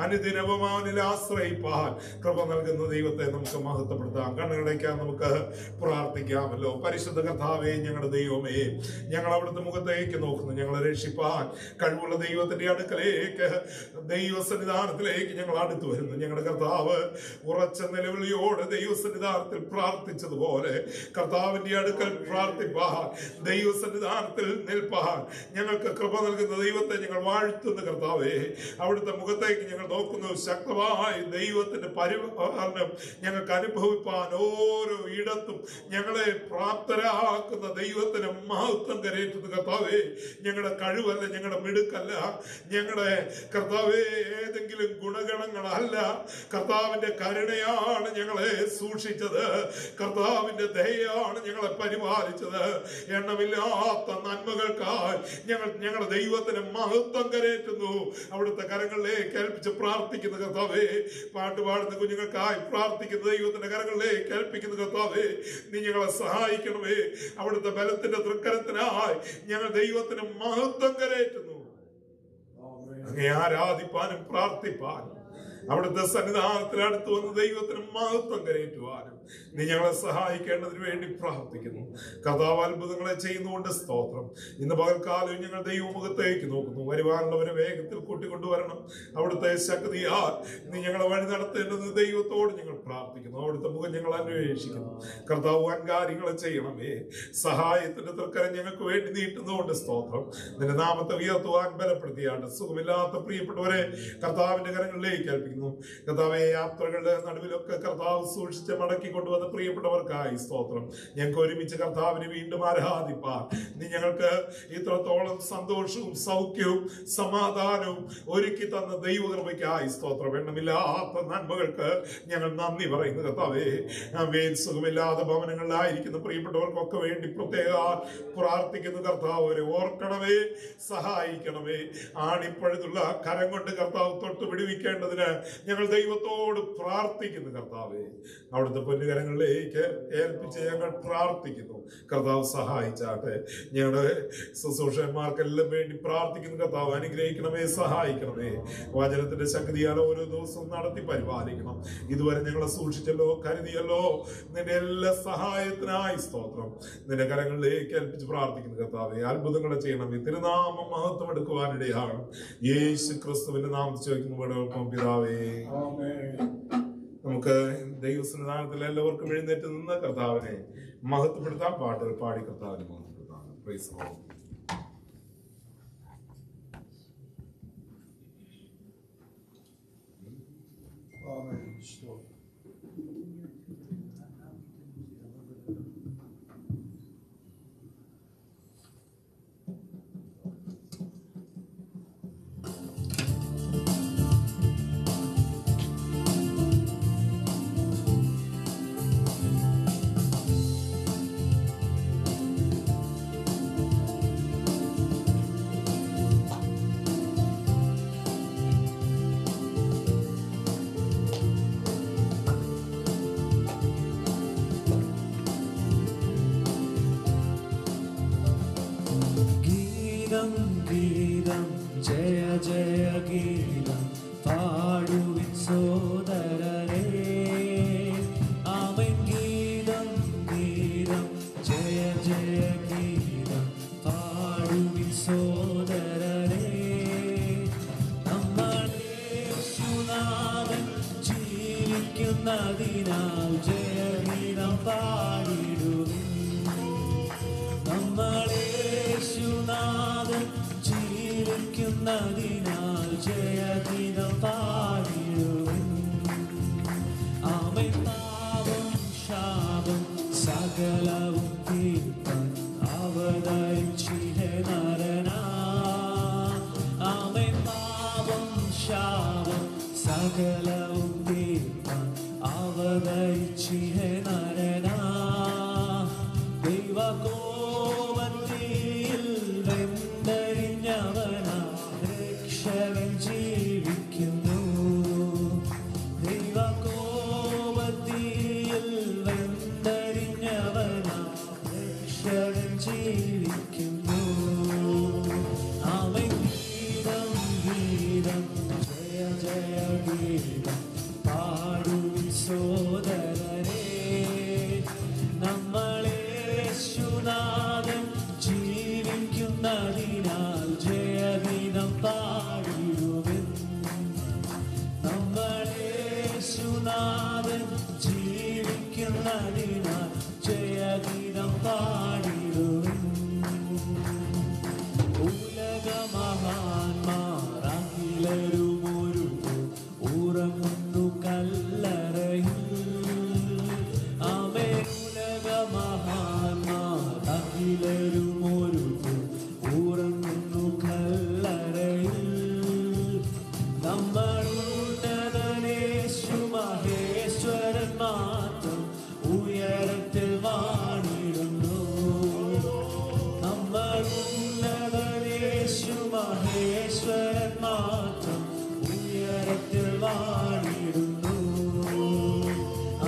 അനുദിനവും അവനിൽ ആശ്രയിപ്പാൻ കൃപ നൽകുന്ന ദൈവത്തെ നമുക്ക് മഹത്വപ്പെടുത്താം. കണ്ണുകളടയ്ക്കാൻ നമുക്ക് പ്രാർത്ഥിക്കാമല്ലോ. പരിശുദ്ധ കർത്താവേ, ഞങ്ങളുടെ ദൈവമേ, ഞങ്ങൾ അവിടുത്തെ മുഖത്തേക്ക് നോക്കുന്നു. ഞങ്ങളെ രക്ഷിപ്പാൻ കഴിവുള്ള ദൈവത്തിന്റെ അടുക്കലേക്ക്, ദൈവസന്നിധാനത്തിലേക്ക് ഞങ്ങൾ അടുത്തു വരുന്നു. ഞങ്ങളുടെ കർത്താവ് ഉറച്ച നിലവിളിയോടെ ദൈവസന്നിധാനത്തിൽ പ്രാർത്ഥിച്ചതുപോലെ കർത്താവിന്റെ അടുക്കൽ പ്രാർത്ഥിപ്പാൻ, ദൈവസന്നിധാനത്തിൽ നിൽപ്പാൻ ഞങ്ങൾക്ക് കൃപ നൽകുന്ന ദൈവത്തെ ഞങ്ങൾ വാഴ്ത്തുന്നു. കർത്താവേ, അവിടുത്തെ മുഖത്തേക്ക് ഞങ്ങൾ നോക്കുന്നു. ശക്തമായ ദൈവത്തിന്റെ പരിപാലനം ഞങ്ങൾക്ക് അനുഭവിപ്പാൻ ഓരോ ഇടത്തും ഞങ്ങളെ പ്രാപ്തരാക്കുന്ന ദൈവത്തിന് മഹത്വം കരയേറ്റുന്നു. കർത്താവേ, ഞങ്ങളുടെ കഴിവല്ല, ഞങ്ങളുടെ മിടുക്കല്ല, ഞങ്ങളുടെ കർത്താവേ ഏതെങ്കിലും ഗുണഗണങ്ങളല്ല, കർത്താവിന്റെ കരുണയാണ് ഞങ്ങളെ സൂക്ഷിച്ചത്, കർത്താവിന്റെ ദയയാണ് ഞങ്ങളെ പരിപാലിച്ചത്. എണ്ണമില്ലാത്ത നന്മകൾക്കായി ഞങ്ങളുടെ ദൈവത്തിന് മഹത്വം കരയേറ്റുന്നു. അവിടുത്തെ കരങ്ങളിലേക്ക് ഏൽപ്പിച്ച് പ്രാർത്ഥിക്കുന്ന കർത്താവേ, പാട്ടുപാടുന്ന കുഞ്ഞുങ്ങൾക്കായി പ്രാർത്ഥിക്കുന്ന ദൈവത്തിന്റെ കരങ്ങളിലേക്ക് ഏൽപ്പിക്കുന്ന കർത്താവേ, നീ ഞങ്ങളെ സഹായിക്കണമേ. അവിടുത്തെ ബലത്തിന്റെ തൃക്കരത്തിനായി ഞങ്ങൾ ദൈവത്തിന് മഹത്വം കരയേറ്റുന്നു. അങ്ങേ ആരാധിപ്പാനും പ്രാർത്ഥിപ്പാനും അവിടുത്തെ സന്നിധാനത്തിൽ അടുത്ത് വന്ന് ദൈവത്തിന് മഹത്വം കരയേറ്റുവാനും നീ ഞങ്ങളെ സഹായിക്കേണ്ടതിന് വേണ്ടി പ്രാർത്ഥിക്കുന്നു. കർത്താവ് അത്ഭുതങ്ങളെ ചെയ്യുന്നുകൊണ്ട് സ്തോത്രം. ഇന്ന് പകൽക്കാലം ഞങ്ങൾ ദൈവമുഖത്തേക്ക് നോക്കുന്നു. വരുവാനുള്ളവരെ വേഗത്തിൽ കൂട്ടിക്കൊണ്ടുവരണം. അവിടുത്തെ ശക്തിയാൽ നീ ഞങ്ങളെ വഴി നടത്തേണ്ടത് ദൈവത്തോട് ഞങ്ങൾ പ്രാർത്ഥിക്കുന്നു. അവിടുത്തെ മുഖം ഞങ്ങൾ അന്വേഷിക്കുന്നു. കർത്താവ് വൻകാര്യങ്ങളെ ചെയ്യണമേ. സഹായത്തിന്റെ തൃക്കരം ഞങ്ങൾക്ക് വേണ്ടി നീട്ടുന്നതുകൊണ്ട് സ്തോത്രം. നിന്റെ നാമത്തെ ഉയർത്തുവാൻ ബലപ്പെടുത്തിയാണ് സുഖമില്ലാത്ത പ്രിയപ്പെട്ടവരെ കർത്താവിന്റെ കരങ്ങളിലേക്ക് ഏൽപ്പിക്കുന്നു. കർത്താവെ, യാത്രകളുടെ നടുവിലൊക്കെ കർത്താവ് സൂക്ഷിച്ച് മടക്കി കൊണ്ടുവന്ന പ്രിയപ്പെട്ടവർക്കായി സ്തോത്രം. ഞങ്ങൾക്ക് ഒരുമിച്ച് കർത്താവിനെ വീണ്ടും ആരാധിപ്പാൻ നീ ഞങ്ങൾക്ക് ഇത്രത്തോളം സന്തോഷവും സൗഖ്യവും സമാധാനവും ഒരുക്കി തന്ന ദൈവകൃപയ്ക്കായി സ്തോത്രം. എണ്ണമില്ലാത്ത നന്മകൾക്ക് ഞങ്ങൾ നന്ദി പറയുന്നു. കർത്താവേ, സുഖമില്ലാത്ത ഭവനങ്ങളിലായിരിക്കുന്ന പ്രിയപ്പെട്ടവർക്കൊക്കെ വേണ്ടി പ്രത്യേക പ്രാർത്ഥിക്കുന്നു. കർത്താവ് അവരെ ഓർക്കണമേ, സഹായിക്കണമേ. ആണിപ്പഴുതുള്ള കരം കൊണ്ട് കർത്താവ് തൊട്ട് വിടുവിക്കേണ്ടതിന് ഞങ്ങൾ ദൈവത്തോട് പ്രാർത്ഥിക്കുന്നു. കർത്താവേ, അവിടുത്തെ പൊന്നുകരങ്ങളിലേക്ക് ഏൽപ്പിച്ച് ഞങ്ങൾ പ്രാർത്ഥിക്കുന്നു. കർത്താവ് സഹായിച്ചാട്ടെ. ഞങ്ങളുടെ ശുശ്രൂഷന്മാർക്കെല്ലാം വേണ്ടി പ്രാർത്ഥിക്കുന്നു. കർത്താവ് അനുഗ്രഹിക്കണമേ, സഹായിക്കണമേ. വചനത്തിന്റെ ശക്തിയാൽ ഓരോ ദിവസവും നടത്തി പരിപാലിക്കണം. ഇതുവരെ ഞങ്ങളെ സൂക്ഷിച്ചല്ലോ, കരുതിയല്ലോ. നിന്റെ എല്ലാ സഹായത്തിനായി സ്തോത്രം. നിന്റെ കരങ്ങളിലേക്ക് ഏൽപ്പിച്ച് പ്രാർത്ഥിക്കുന്നു. കർത്താവേ, അത്ഭുതങ്ങളെ ചെയ്യണമേ. തിരുനാമം മഹത്വം എടുക്കുവാനിടയാണ്. യേശു ക്രിസ്തുവിന്റെ നാമത്തിൽ ചോദിക്കുന്നു പിതാവേ. നമുക്ക് ദൈവസന്നിധാനത്തിൽ എല്ലാവർക്കും എഴുന്നേറ്റ് നിന്ന് കർത്താവിനെ മഹത്വപ്പെടുത്താം. പാട്ടുകൾ പാടി കർത്താവിനെ മഹത്വപ്പെടുത്താം. Price the Lord. ഗീതം ജയ ജയ ഗീതം പാടുവിൻ സോദരരേ. ആമേൻ. ഗീതം ജയ ജയ ഗീതം പാടുവിൻ സോദരരേ. നമ്മുടെ യേശുനാഥൻ ജീവിക്കുന്നതിനാൽ ജയഗീതം പാടിടുവിൻ. നമ്മുടെ യേശുനാഥൻ ജീവിക്കുന്നതിനാൽ ജയഗീതം പാടിടുവിൻ. ആമേൻ. പാപം ശാപം സകലവും തീർപ്പാൻ അവതരിച്ചിഹേ നരനാ. ആമേൻ. പാപം ശാപം സകലവും തീർപ്പാൻ അവതരിച്ചിഹേ നരനാ. ദൈവകോപത്തിൽ വെന്തരിഞ്ഞവനാ രക്ഷകൻ ജീവിക്കുന്നു. ദൈവകോപത്തിൽ വെന്തരിഞ്ഞവനാ രക്ഷകൻ ജീവിക്കുന്നു. ആമേൻ. ഗീതം ജയ ജയ ജീവിക്കുന്നതിനാൽ ജയഗീതം പാടിടുവിൻ. നമ്മളേശുനാഥൻ ജീവിക്കുന്നതിനാൽ ജയഗീതം പാടിടുവിൻ. ഉലകമഹാന്മാർ അഖിലരുമൊരു ഉറങ്ങുന്നു കല്ലറയിൽ. ആമേൻ. ഉലകമഹാന്മാർ അഖിലരുമൊരു ഉറങ്ങുന്നു കല്ലറയിൽ. നമ്മൾ ഉന്നതനേശു മഹേശ്വരൻ മാത്രം ഉയരത്തിൽ വാണിടുന്നു. നമ്മൾ ഉന്നതനേശു മഹേശ്വരൻ മാത്രം ഉയരത്തിൽ വാണിടുന്നു.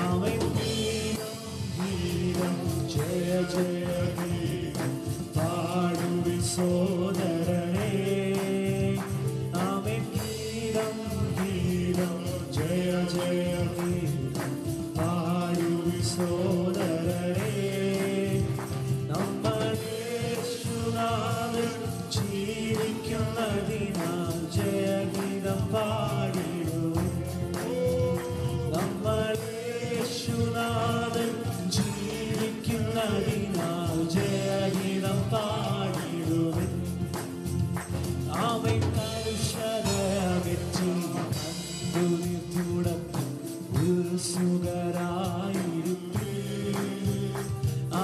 അവൻ ഗീതം ഗീതം ജയ ജയ ഗീതം പാടുവിൻ സോദരനേ. അവൻ ഗീതം ഗീതം ജയ ജയ ഗീതം പാടുവിൻ സോദരനേ. നമ്മളേശുനാഥൻ ജീവിക്കുന്നതിനാൽ ജയഗീതം പാടിടുവിൻ. നമ്മളേശുനാഥൻ ജീവിക്കുന്നതിനാൽ ജയഗീതം പാടിടുവിൻ. അവൻ കലുഷതയകറ്റി കണ്ടുനിർത്തുടത്തിൽ ഉത്സുകരായിരിപ്പിൻ.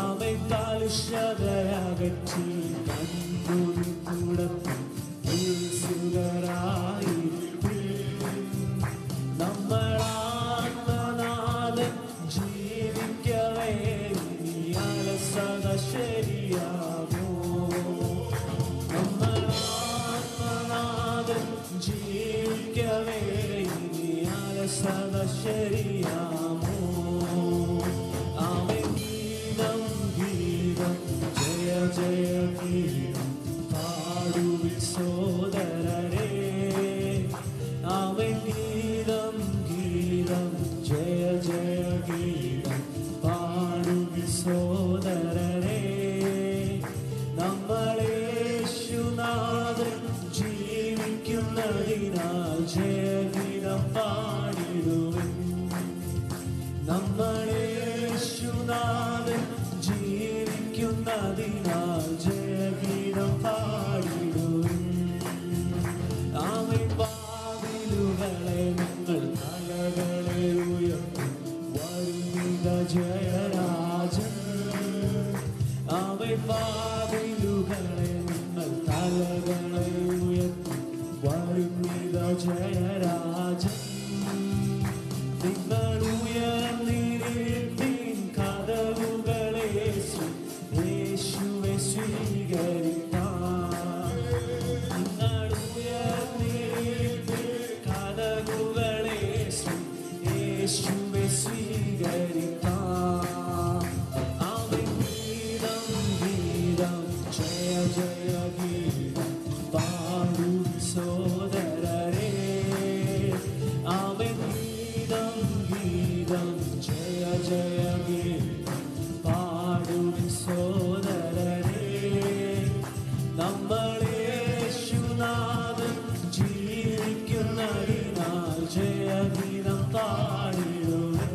അവൻ കലുഷതയകറ്റി കണ്ടുനിർത്തുടത്തിൽ ഉത്സുകരായിരിപ്പിൻ. നമ്മളാത്മനാഥൻ ജീവിക്കവേ ഇനി അലസത ശരിയാമോ? നമ്മളാത്മനാഥൻ ജീവിക്കവേ ഇനി അലസത ശരിയാമോ? അവൻ ഗീതം ഗീതം ജയ ജയ ഗീതം പാടുവിൻ സോദരരേ. അവൻ ഗീതം ഗീതം ജയ ജയ ഗീതം പാടുവിൻ സോദരരേ. നമ്മളേശുനാഥൻ ജീവിക്കുന്നതിനാൽ ജയഗീതം പാടിടുവിൻ. നമ്മളേശുനാഥൻ ജീവിക്കുന്നതിനാൽ ജയഗീതം പാടിടുവിൻ. ആമേൻ. വാതിലുകളെ നിങ്ങൾ തലകളെ ഉയർത്തും വരുന്നിത ജയരാജൻ. ആമേൻ. വാതിലുകളെ നിങ്ങൾ തലകളെ ഉയർത്തും വരുന്നിത ജയരാജൻ. നിങ്ങൾ ഉയർന്നിരിപ്പിൻ കതവുകളെ യേശുവെ സ്വീകരിക്കാം. നിങ്ങൾ ഉയർന്നിരിപ്പിൻ കതവുകളെ യേശുവെ സ്വീകരിക്കാം. അവൻ ഗീതം ഗീതം ജയ ജയ ഗീതം പാടുവിൻ സോദരരേ. അവൻ ഗീതം ഗീതം ജയ ജയ ഗീതം പാടുവിൻ സോദരരേ. നമ്മളേശുനാഥൻ ജീവിക്കുന്നതിനാൽ ജയഗീതം പാടിടുവിൻ.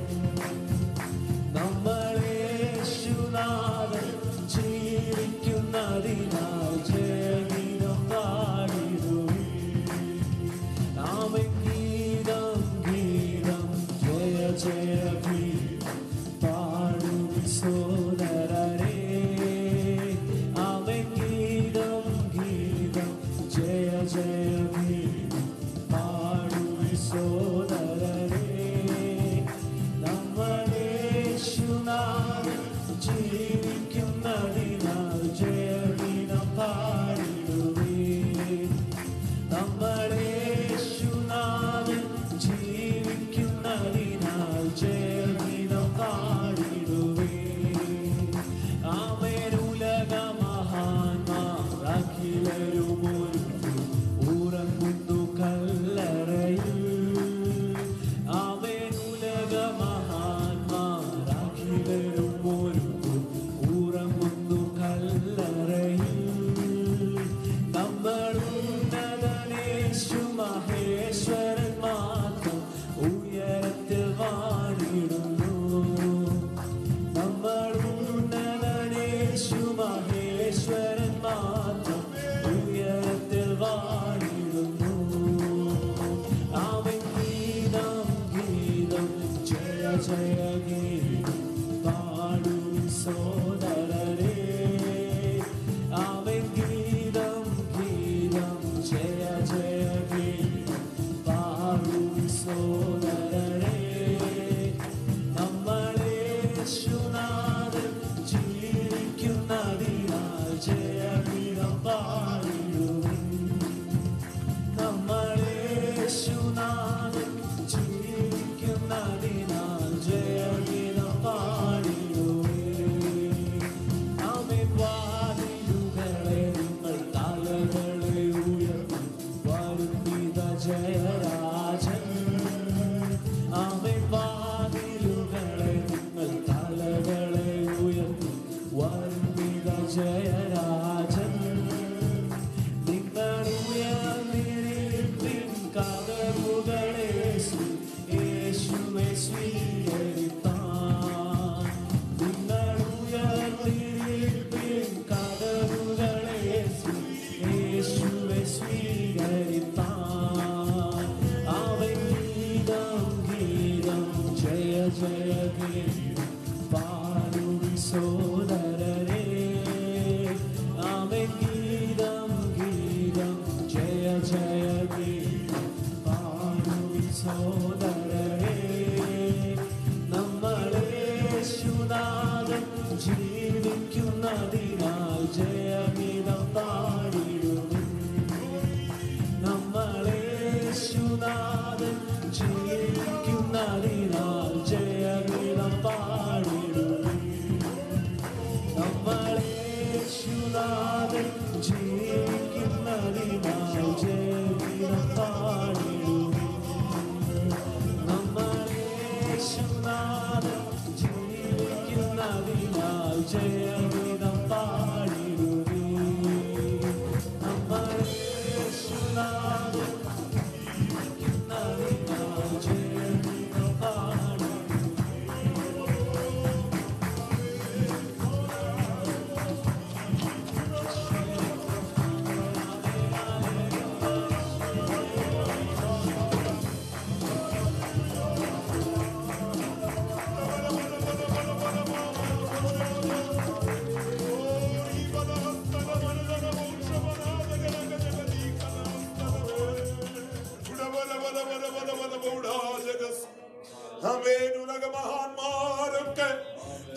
നമ്മളേശുനാഥൻ ജീവിക്കുന്നതിനാൽ യേശുനാഥൻ ജീവിക്കുന്നതിനാൽ ജയഗീതം പാടിടുവിൻ. നമ്മുടെ യേശുനാഥൻ ജീവിക്കുന്നതിനാൽ ജയഗീതം പാടിടുവിൻ. നമ്മുടെ യേശുനാഥൻ ജീവിക്കുന്നതിനാൽ ജയഗീതം പാടിടുവിൻ. ഉലകമഹാന്മാരൊക്കെ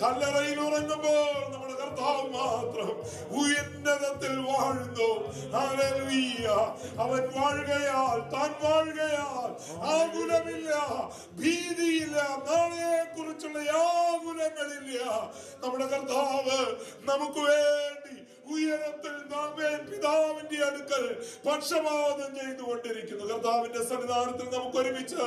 കല്ലറയിൽ ഉറങ്ങുമ്പോൾ നമ്മുടെ കർത്താവ് മാത്രം ഉന്നതത്തിൽ വാഴുന്നു. ഹല്ലേലൂയ. അവൻ വാഴുകയാൽ, താൻ വാഴുകയാൽ ആകുലമില്ല, ഭീതിയില്ല, നാളെയെ കുറിച്ചുള്ള ആകുലങ്ങളില്ല. നമ്മുടെ കർത്താവ് നമുക്ക് വേണ്ടി ഉയരത്തിൽ നാമേൻ പിതാവിന്റെ അടുക്കൽ പക്ഷപാതം ചെയ്തുകൊണ്ടിരിക്കുന്നു. കർത്താവിന്റെ സന്നിധാനത്തിൽ നമുക്ക് ഒരുമിച്ച്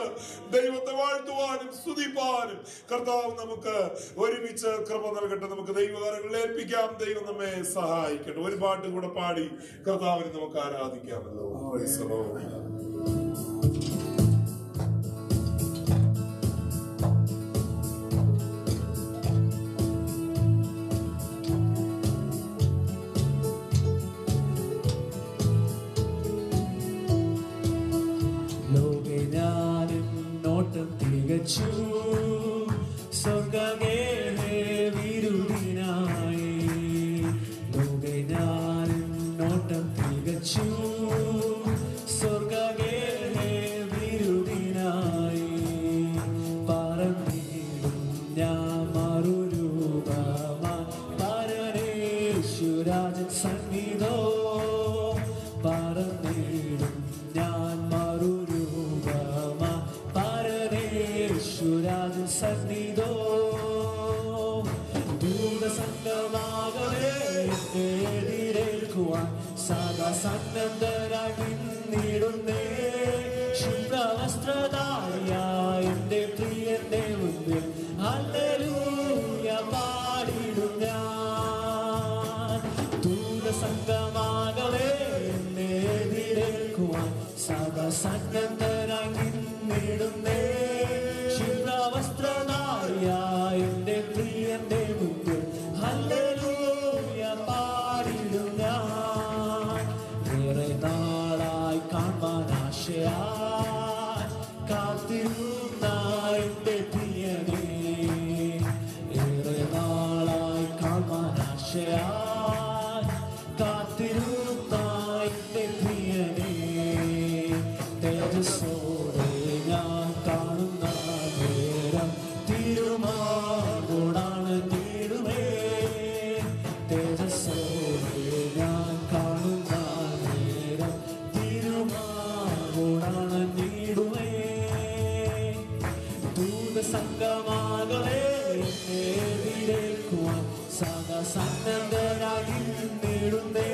ദൈവത്തെ വാഴ്ത്തുവാനും സ്തുതിപ്പാനും കർത്താവ് നമുക്ക് ഒരുമിച്ച് കൃപ നൽകട്ടെ. നമുക്ക് ദൈവകാര്യങ്ങളിൽ ഏൽപ്പിക്കാം. ദൈവം നമ്മെ സഹായിക്കട്ടെ. ഒരു പാട്ട് കൂടെ പാടി കർത്താവിനെ നമുക്ക് ആരാധിക്കാമല്ലോ. Praise the Lord. നോട്ടം തികച്ചു സ്വർഗമേ വിരുദിനായി. നോട്ടം തികച്ചു സ്വർഗമേ വിരുദിനായി. പറന്നിടും ഞാൻ മറുരൂപമായി പരനേശ്വരാജൻ സന്നിധോ. പറന്നിടും ഞാൻ മറുരൂപമായി പരനേശ്വരാജൻ സന്നിധോ. ദൂതസംഗമാകവേ എതിരേൽക്കുവാൻ സദാ സന്നദ്ധരായി നിന്നിടുന്നേ. ശുഭ്രവസ്ത്രധാരിയായ എന്റെ പ്രിയന്റെ മുമ്പിൽ ഹല്ലേലൂയ പാടിടും ഞാൻ. ദൂതസംഗമാകവേ എതിരേൽക്കുവാൻ സദാ സന്നദ്ധരായി നിന്നിടുന്നേ. ശുഭ്രവസ്ത്രധാരിയായ എന്റെ പ്രിയന്റെ മുമ്പിൽ ഹല്ലേലൂയ പാടിടും ഞാൻ. ഏറെ നാളായി കാണാൻ ആശയായി കാത്തിരുന്ന എന്റെ പ്രിയനെ. ഏറെ നാളായി കാണാൻ ആശയായി കാത്തിരുന്ന എന്റെ പ്രിയനെ. തേജസ്സോടെ ഞാൻ കാണുന്ന നേരം തിരുമാറോടാണ് നീടുമേ. തേജസ്സോടെ ഞാൻ കാണുന്ന നേരം തിരുമാറോടാണ് നീടുമേ. ദൂതസംഗമാകളെ എതിരേൽക്കുവാൻ സദാ സന്നദ്ധരായി നിന്നിടുന്നേ.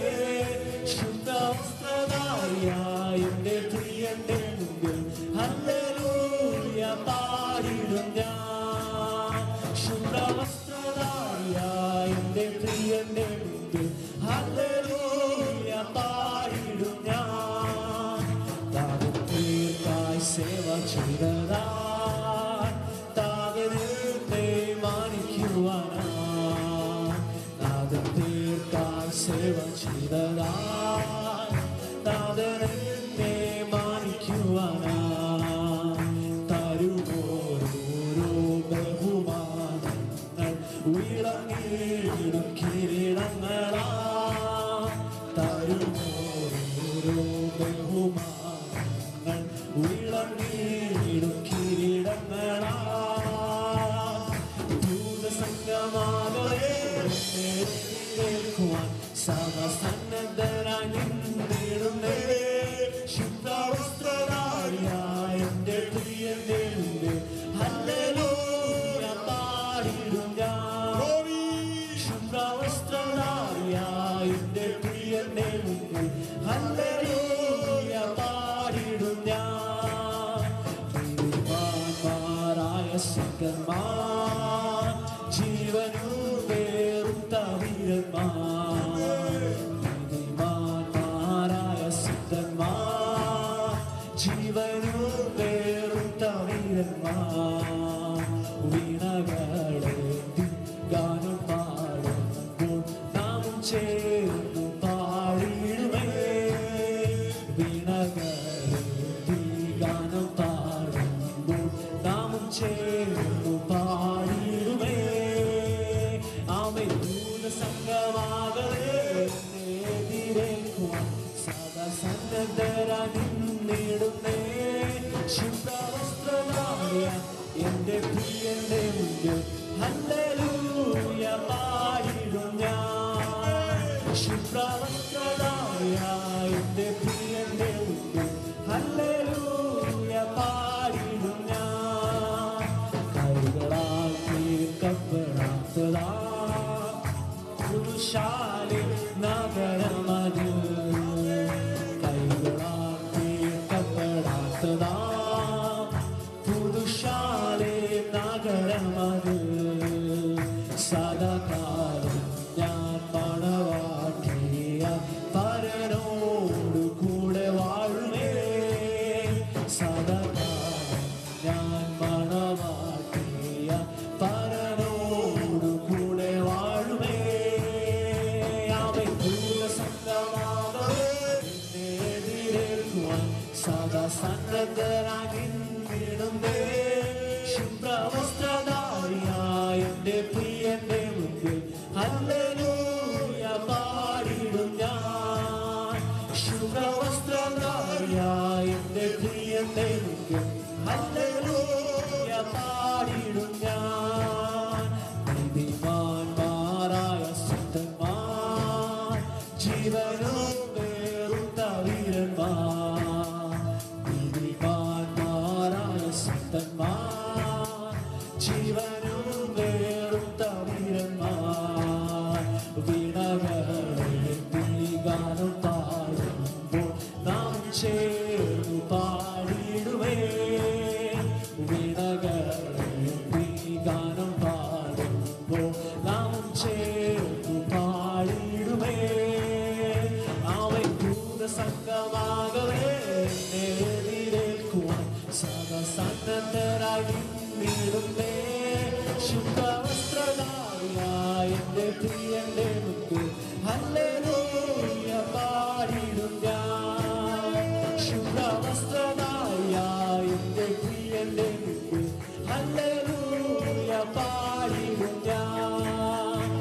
ശുദ്ധവസ്ത്രധാരിയായ എന്റെ പ്രിയന്റെ മുമ്പിൽ ഹല്ലേലൂയ പാടിടും ഞാൻ. ശുദ്ധവസ്ത്രധാരിയായ എന്റെ പ്രിയന്റെ മുമ്പിൽ ഹല്ലേലൂയ പാടിടും ഞാൻ. ദാവീദിനായി സേവ ചെയ്തതാ ദാവീദിനെ മാനിക്കുവാനാ. ദാവീദിനായി സേവ ചെയ്തതാ ദാവീദിനെ മാനിക്കുവാനാ. തരുമോരോരോ ബഹുമാനങ്ങൾ ഉയർന്നിടും കിരീടങ്ങളാ. തരുമോരോരോ ബഹുമാനങ്ങൾ ഉയർന്നിടും കിരീടങ്ങളാ. ദൂതസംഗമാകളെ കേൾക്കുവാൻ സദാ സന്നദ്ധരായി നിന്നിടുന്നേ. പ്രിയന്റെ മുന്നിൽ ഹല്ലേലൂയ പാടിടും ഞാൻ. നീതിമാന്മാരായ സിംഹന്മാർ, ജീവനും വേറുത്ത വീരന്മാർ. നീതിമാന്മാരായ സിംഹന്മാർ, ജീവനും വേറുത്ത വീരന്മാർ. വീണകളേന്തി ഗാനം പാടുമ്പോൾ നാമും ചേർന്നു പാടിടുമേ. വീണകളേന്തി ഗാനം പാടുമ്പോൾ നാമും ചേർന്നു പാടിടുമേ. ആമേൻ. ദൂതസംഘമാകവേ എതിരേൽക്കുവാൻ സദാ സന്നദ്ധരായി നിന്നിടുന്നേ. ശുഭ്രവസ്ത്രധാരിയ എന്റെ പ്രിയന്റെ മുന്നിൽ ഹല്ലേലൂയ പാടിടും ഞാൻ. ശുഭ്രവസ്ത്രധാരിയ എന്റെ പ്രിയന്റെ മുന്നിൽ ഹല്ലേലൂയ പാടിടും ഞാൻ. കൈകളാൽ തീർക്കപ്പെടാത്തതാ പുരുഷാലി നഗരമതിൽ. കൈകളാൽ തീർക്കപ്പെടാത്തതാ പുരുഷാലി നഗരമതിൽ. സദാകാലം ഞാൻ മണവാട്ടിയ പരനോട് കൂടെ വാഴുമേ. സദാകാലം ഞാൻ മണവാട്ടിയ പരനോട് കൂടെ വാഴുമേ. ആമേൻ. ദൂതസംഘമാകവേ എതിരേൽക്കുവാൻ സദാ സന്നദ്ധരായി നിന്നിടുന്നേ. ശുഭ്രവസ്ത്രധാരിയായ എന്റെ പ്രിയന്റെ മുന്നിൽ ഹല്ലേലൂയ പാടിടും ഞാൻ. ശുഭ്രവസ്ത്രധാരിയായ എന്റെ പ്രിയന്റെ മുന്നിൽ ഹല്ലേലൂയ പാടിടും ഞാൻ. നീതിമാന്മാരായ സിംഹന്മാർ, ജീവനും വേറുത്ത വീരന്മാർ. നീതിമാന്മാരായ സിംഹന്മാർ, ജീവനും വേറുത്ത വീരന്മാർ. വീണകളേന്തി ഗാനം പാടുമ്പോൾ നാം ചേർന്നു പാടിടുമേ. വീണകളേന്തി ഗാനം പാടുമ്പോൾ നാം ചേർന്നു പാടിടുമേ. അവൻ ദൂതസംഘമാകവേ എതിരേൽക്കുവാൻ സദാ സന്നദ്ധരായി നിന്നിടുന്നേ. ശുഭ്രവസ്ത്രധാരിയായ എന്റെ പ്രിയന്റെ മുന്നിൽ ഹല്ലേലൂയ പാടിടും ഞാൻ. ശുഭ്രവസ്ത്രധാരിയായ എന്റെ പ്രിയന്റെ മുന്നിൽ ഹല്ലേലൂയ പാടിടും ഞാൻ.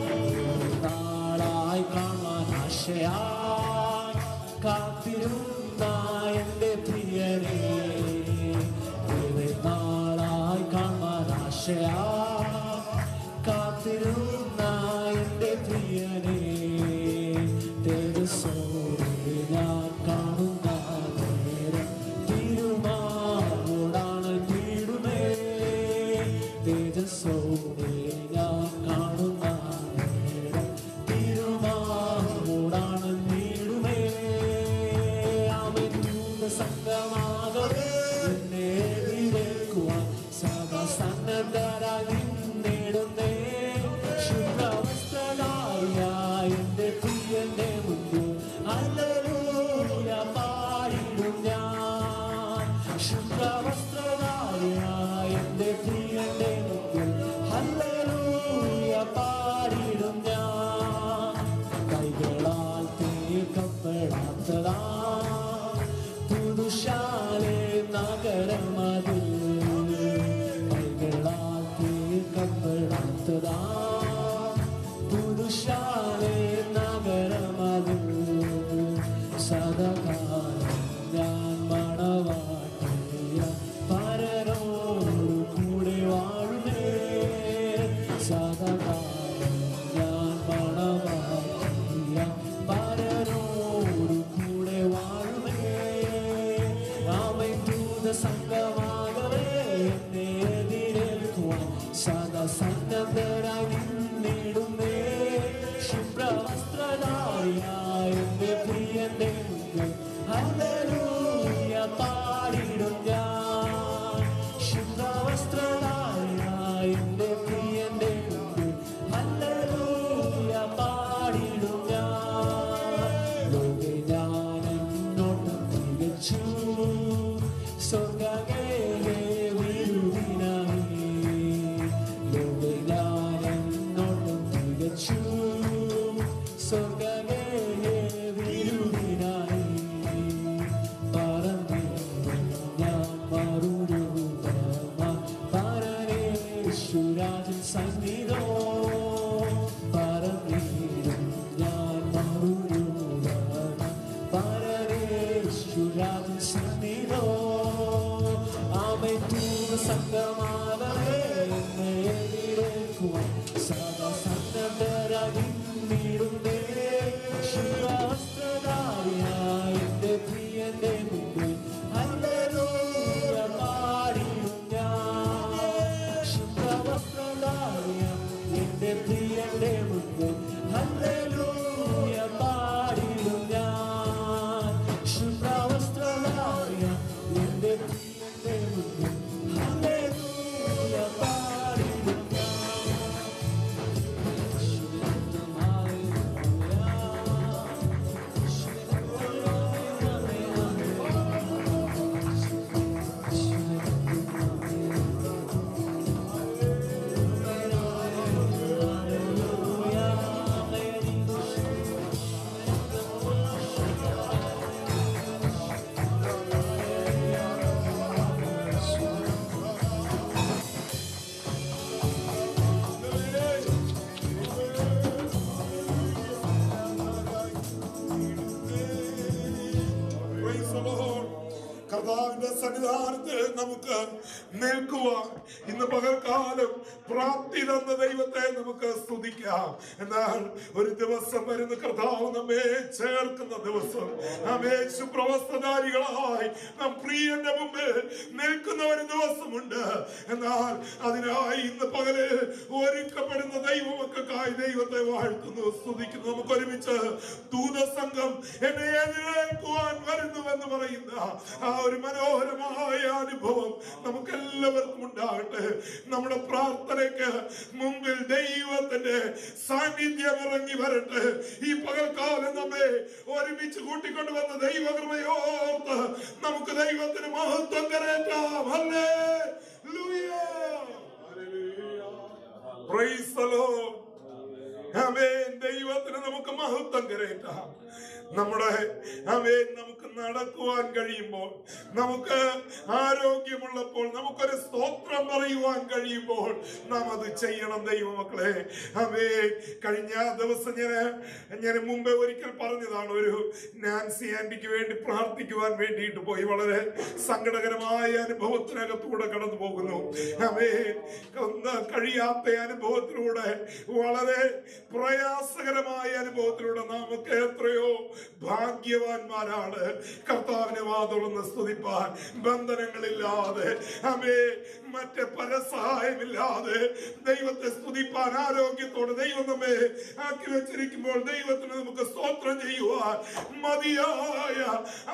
നാളായി കാണാൻ ആശയായി കാത്തിരുന്ന എന്റെ പ്രിയനെ, നാളായി കാണാൻ ആശയായി കാത്തിരുന്ന എന്റെ പ്രിയനെ. തേജസ്സോടെ ഞാൻ കാണുന്ന നേരം തിരുമാറോടാണ് തീടുമേ. തേജസ്സോടെ ഞാൻ കാണുന്ന നേരം തിരുമാറോടാണ് തീടുമേ. ആമേൻ. ദൂതസംഘമാകവേ എന്നെ എതിരേൽക്കുവാൻ സദാ സന്നദ്ധരായി നിന്നിടുന്നേ. ശുഭ്രവസ്ത്രധാരിയായ എന്റെ പ്രിയന്റെ മുന്നിൽ ഹല്ലേലൂയ പാടിടും ഞാൻ. ശുഭ്രവസ്ത്രധാരിയായ എന്റെ പ്രിയന്റെ മുന്നിൽ ഹല്ലേലൂയ പാടിടും ഞാൻ. കൈകളാൽ തീർക്കപ്പെടാത്തതാ പുരുഷാലി നഗരമതിൽ. കൈകളാൽ തീർക്കപ്പെടാത്തതാ പുരുഷാലി നഗരമതിൽ. സദാകാലം ഞാൻ മണവാട്ടിയ പരനോട് കൂടെ വാഴുമേ. സദാകാലം ഞാൻ മണവാട്ടിയ പരനോട് കൂടെ വാഴുമേ. ആമേൻ. ദൂതസംഘമാകവേ എന്നെ എതിരേൽക്കുവാൻ സദാ സന്നദ്ധരായി നിന്നിടുന്നേ. ശുഭ്രവസ്ത്രധാരിയായ എന്റെ ഹല്ലേലൂയ പാടിടും ഞാൻ. ശുഭ്രവസ്ത്രധാരിയായ എൻ്റെ പ്രിയന്റെ മുമ്പിൽ ഹല്ലേലൂയ പാടിടും ഞാൻ. ലോകെ ഞാൻ എന്നോട്ടം തികച്ചു സ്വർഗ്ഗഗേഹേ വിരുദിനായി. ലോകെ ഞാൻ എന്നോട്ടം തികച്ചു സ്വർഗ്ഗഗേഹേ വിരുദിനായി. പറന്നിടും ഞാൻ മറുരൂപമായി പരമേശ്വരാജൻ സന്നിധോ. പറന്നിടും ഞാൻ മറുരൂപമായി പരമേശ്വരാജൻ സന്നിധോ. ആമേൻ സംഘമാകവേ എന്നെ എതിരേൽക്കുവാൻ സദാ സന്നദ്ധരായി നിന്നിടുന്നേ. ശുഭ്രവസ്ത്രധാരിയായ എൻ്റെ പ്രിയന്റെ മുമ്പിൽ ഹല്ലേലൂയ പാടിടും ഞാൻ. ശുഭ്രവസ്ത്രധാരിയായ എൻ്റെ പ്രിയന്റെ മുമ്പിൽ ഹല്ലേലൂയ പാടിടും ഞാൻ. ശുഭ്രവസ്ത്രധാരിയായ എൻ്റെ പ്രിയന്റെ മുമ്പിൽ ഹല്ലേലൂയ പാടിടും ഞാൻ. ശുഭം ഹല്ലേലൂയ. Praise the Lord. കർത്താവിന്റെ സന്നിധാനത്തിൽ നമുക്ക് നിൽക്കുവാൻ ഇന്ന് പകൽക്കാലം പ്രാപ്തി തന്ന ദൈവത്തെ നമുക്ക് സ്തുതിക്കാം. എന്നാൽ ഒരു ദിവസം വരുന്ന കർത്താവ് നമ്മെ ചേർക്കുന്ന ദിവസം, നമ്മെ ശുഭ്രവസ്ത്രധാരികളായി നാം പ്രിയന്റെ മുമ്പിൽ നിൽക്കുന്ന ഒരു ദിവസമുണ്ട്. എന്നാൽ അതിനായി ഇന്ന് പകല് ഒരുക്കപ്പെടുന്ന ദൈവമക്കൾക്കായി ദൈവത്തെ വാഴ്ത്തുന്നു, സ്തുതിക്കുന്നു. നമുക്ക് ഒരുമിച്ച് ദൂതസംഘം എന്നെ എതിരേൽക്കുവാൻ വരുന്നുവെന്ന് പറയുന്ന ആ ഒരു മനോഹരമായ അനുഭവം നമുക്കെല്ലാവർക്കും ഉണ്ടാകട്ടെ. നമ്മുടെ പ്രാർത്ഥനയ്ക്ക് മുമ്പിൽ ദൈവത്തിന്റെ സാന്നിധ്യം ഇറങ്ങി വരട്ടെ. ഈ പകൽക്കാലം നമ്മെ ഒരുമിച്ച് കൂട്ടിക്കൊണ്ടുവന്ന ദൈവകൃപയോർത്ത് നമുക്ക് ദൈവത്തിന് മഹത്വം കരേറ്റാം. Hallelujah. Praise the Lord. Amen. ദൈവത്തിന് നമുക്ക് മഹത്വം കരേറ്റാം. നമ്മുടെ നമുക്ക് നടക്കുവാൻ കഴിയുമ്പോൾ, നമുക്ക് ആരോഗ്യമുള്ളപ്പോൾ, നമുക്കൊരു സ്തോത്രം പറയുവാൻ കഴിയുമ്പോൾ നാം അത് ചെയ്യണം ദൈവമക്കളെ. കഴിഞ്ഞ ദിവസം ഞാൻ മുമ്പേ ഒരിക്കൽ പറഞ്ഞതാണ്, ഒരു നാൻസി ആന്റിക്ക് വേണ്ടി പ്രാർത്ഥിക്കുവാൻ വേണ്ടിയിട്ട് പോയി. വളരെ സങ്കടകരമായ അനുഭവത്തിനകത്തൂടെ കടന്നു പോകുന്നു. കഴിയാത്ത അനുഭവത്തിലൂടെ, വളരെ പ്രയാസകരമായ അനുഭവത്തിലൂടെ നമുക്ക് എത്രയോ ഭാഗ്യവാന്മാരാണ്. കർത്താവിനെ വാതുറന്ന് സ്തുതിപ്പാൻ, ബന്ധനങ്ങളില്ലാതെ, മറ്റ് പരസഹായമില്ലാതെ ദൈവത്തെ സ്തുതിപ്പാൻ ആരോഗ്യത്തോടെ ദൈവം നമ്മെ ആക്കി വെച്ചിരിക്കുമ്പോൾ ദൈവത്തിന് നമുക്ക് സ്തോത്രം ചെയ്യുവാൻ മതിയായ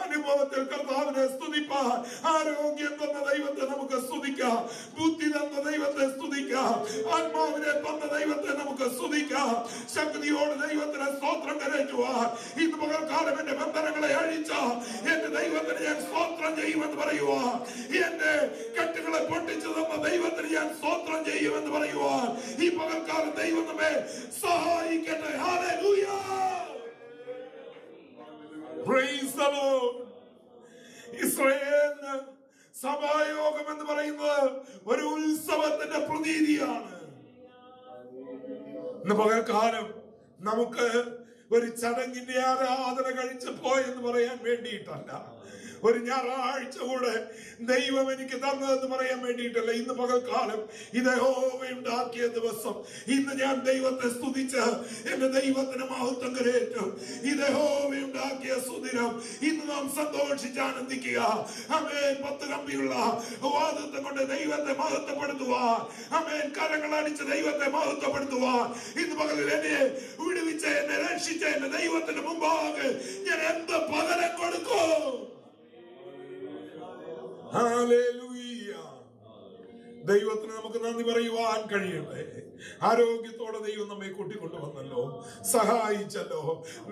അനുഭവത്തിൽ കർത്താവിനെ സ്തുതിപ്പാൻ, ആരോഗ്യം തന്ന ദൈവത്തെ നമുക്ക് സ്തുതിക്കാം, ബുദ്ധി തന്ന ദൈവത്തെ സ്തുതിക്കാം, ആത്മാവിനെ തന്ന ദൈവത്തെ നമുക്ക് സ്തുതിക്കാം. ശക്തിയോട് ദൈവത്തിന് സ്തോത്രം കരയറ്റുവാൻ ഇന്ന് പകൽക്കാലം എന്റെ ബന്ധനങ്ങളെ അഴിച്ച എന്റെ ദൈവത്തിന് ഞാൻ സ്തോത്രം ചെയ്യുമെന്ന് പറയുവാൻ, എന്റെ കെട്ടുകളെ പൊട്ടിച്ചു തന്ന ദൈവത്തിന് ഞാൻ സ്തോത്രം ചെയ്യുമെന്ന് പറയുവാൻ ഈ പകൽക്കാലം ദൈവം നമ്മെ സഹായിക്കട്ടെ. ഹല്ലേലൂയ. Praise the Lord. ഇസ്രായേലിന് സഭായോഗം എന്ന് പറയുന്നത് ഒരു ഉത്സവത്തിന്റെ പ്രതീതിയാണ്. ഇന്ന് പകൽക്കാലം നമുക്ക് ഒരു ചടങ്ങിന്റെ ആരാധന കഴിച്ച് പോയെന്ന് പറയാൻ വേണ്ടിയിട്ടല്ല, ഒരു ഞായറാഴ്ച കൂടെ ദൈവം എനിക്ക് തന്നതെന്ന് പറയാൻ വേണ്ടിയിട്ടല്ല. ഇന്ന് പകൽക്കാലം ഇത് യഹോവയുണ്ടാക്കിയ ദിവസം. ഇന്ന് ഞാൻ ദൈവത്തെ സ്തുതിച്ച് എന്റെ ദൈവത്തിന് മഹത്വം കരേറ്റും. ഇത് യഹോവയുണ്ടാക്കിയ സുദിനം. ഇന്ന് നാം സന്തോഷിച്ച് ആനന്ദിക്കുക. ആമേൻ. 10 കമ്പിയുള്ള വാദത്തെ കൊണ്ട് ദൈവത്തെ മഹത്വപ്പെടുത്തുവാൻ, ആമേൻ, കരങ്ങൾ അടിച്ച് ദൈവത്തെ മഹത്വപ്പെടുത്തുവാൻ ഇന്ന് പകലിൽ എന്നെ വിടുവിച്ച, എന്നെ രക്ഷിച്ച എന്റെ ദൈവത്തിന് മുമ്പാകെ ഞാൻ എന്ത് പകരം ഉത്തരം കൊടുക്കും. ഹല്ലേലൂയ. ദൈവത്തിന് നമുക്ക് നന്ദി പറയുവാൻ കഴിയട്ടെ. ആരോഗ്യത്തോടെ ദൈവം നമ്മെ കൂട്ടിക്കൊണ്ടുവന്നല്ലോ, സഹായിച്ചല്ലോ.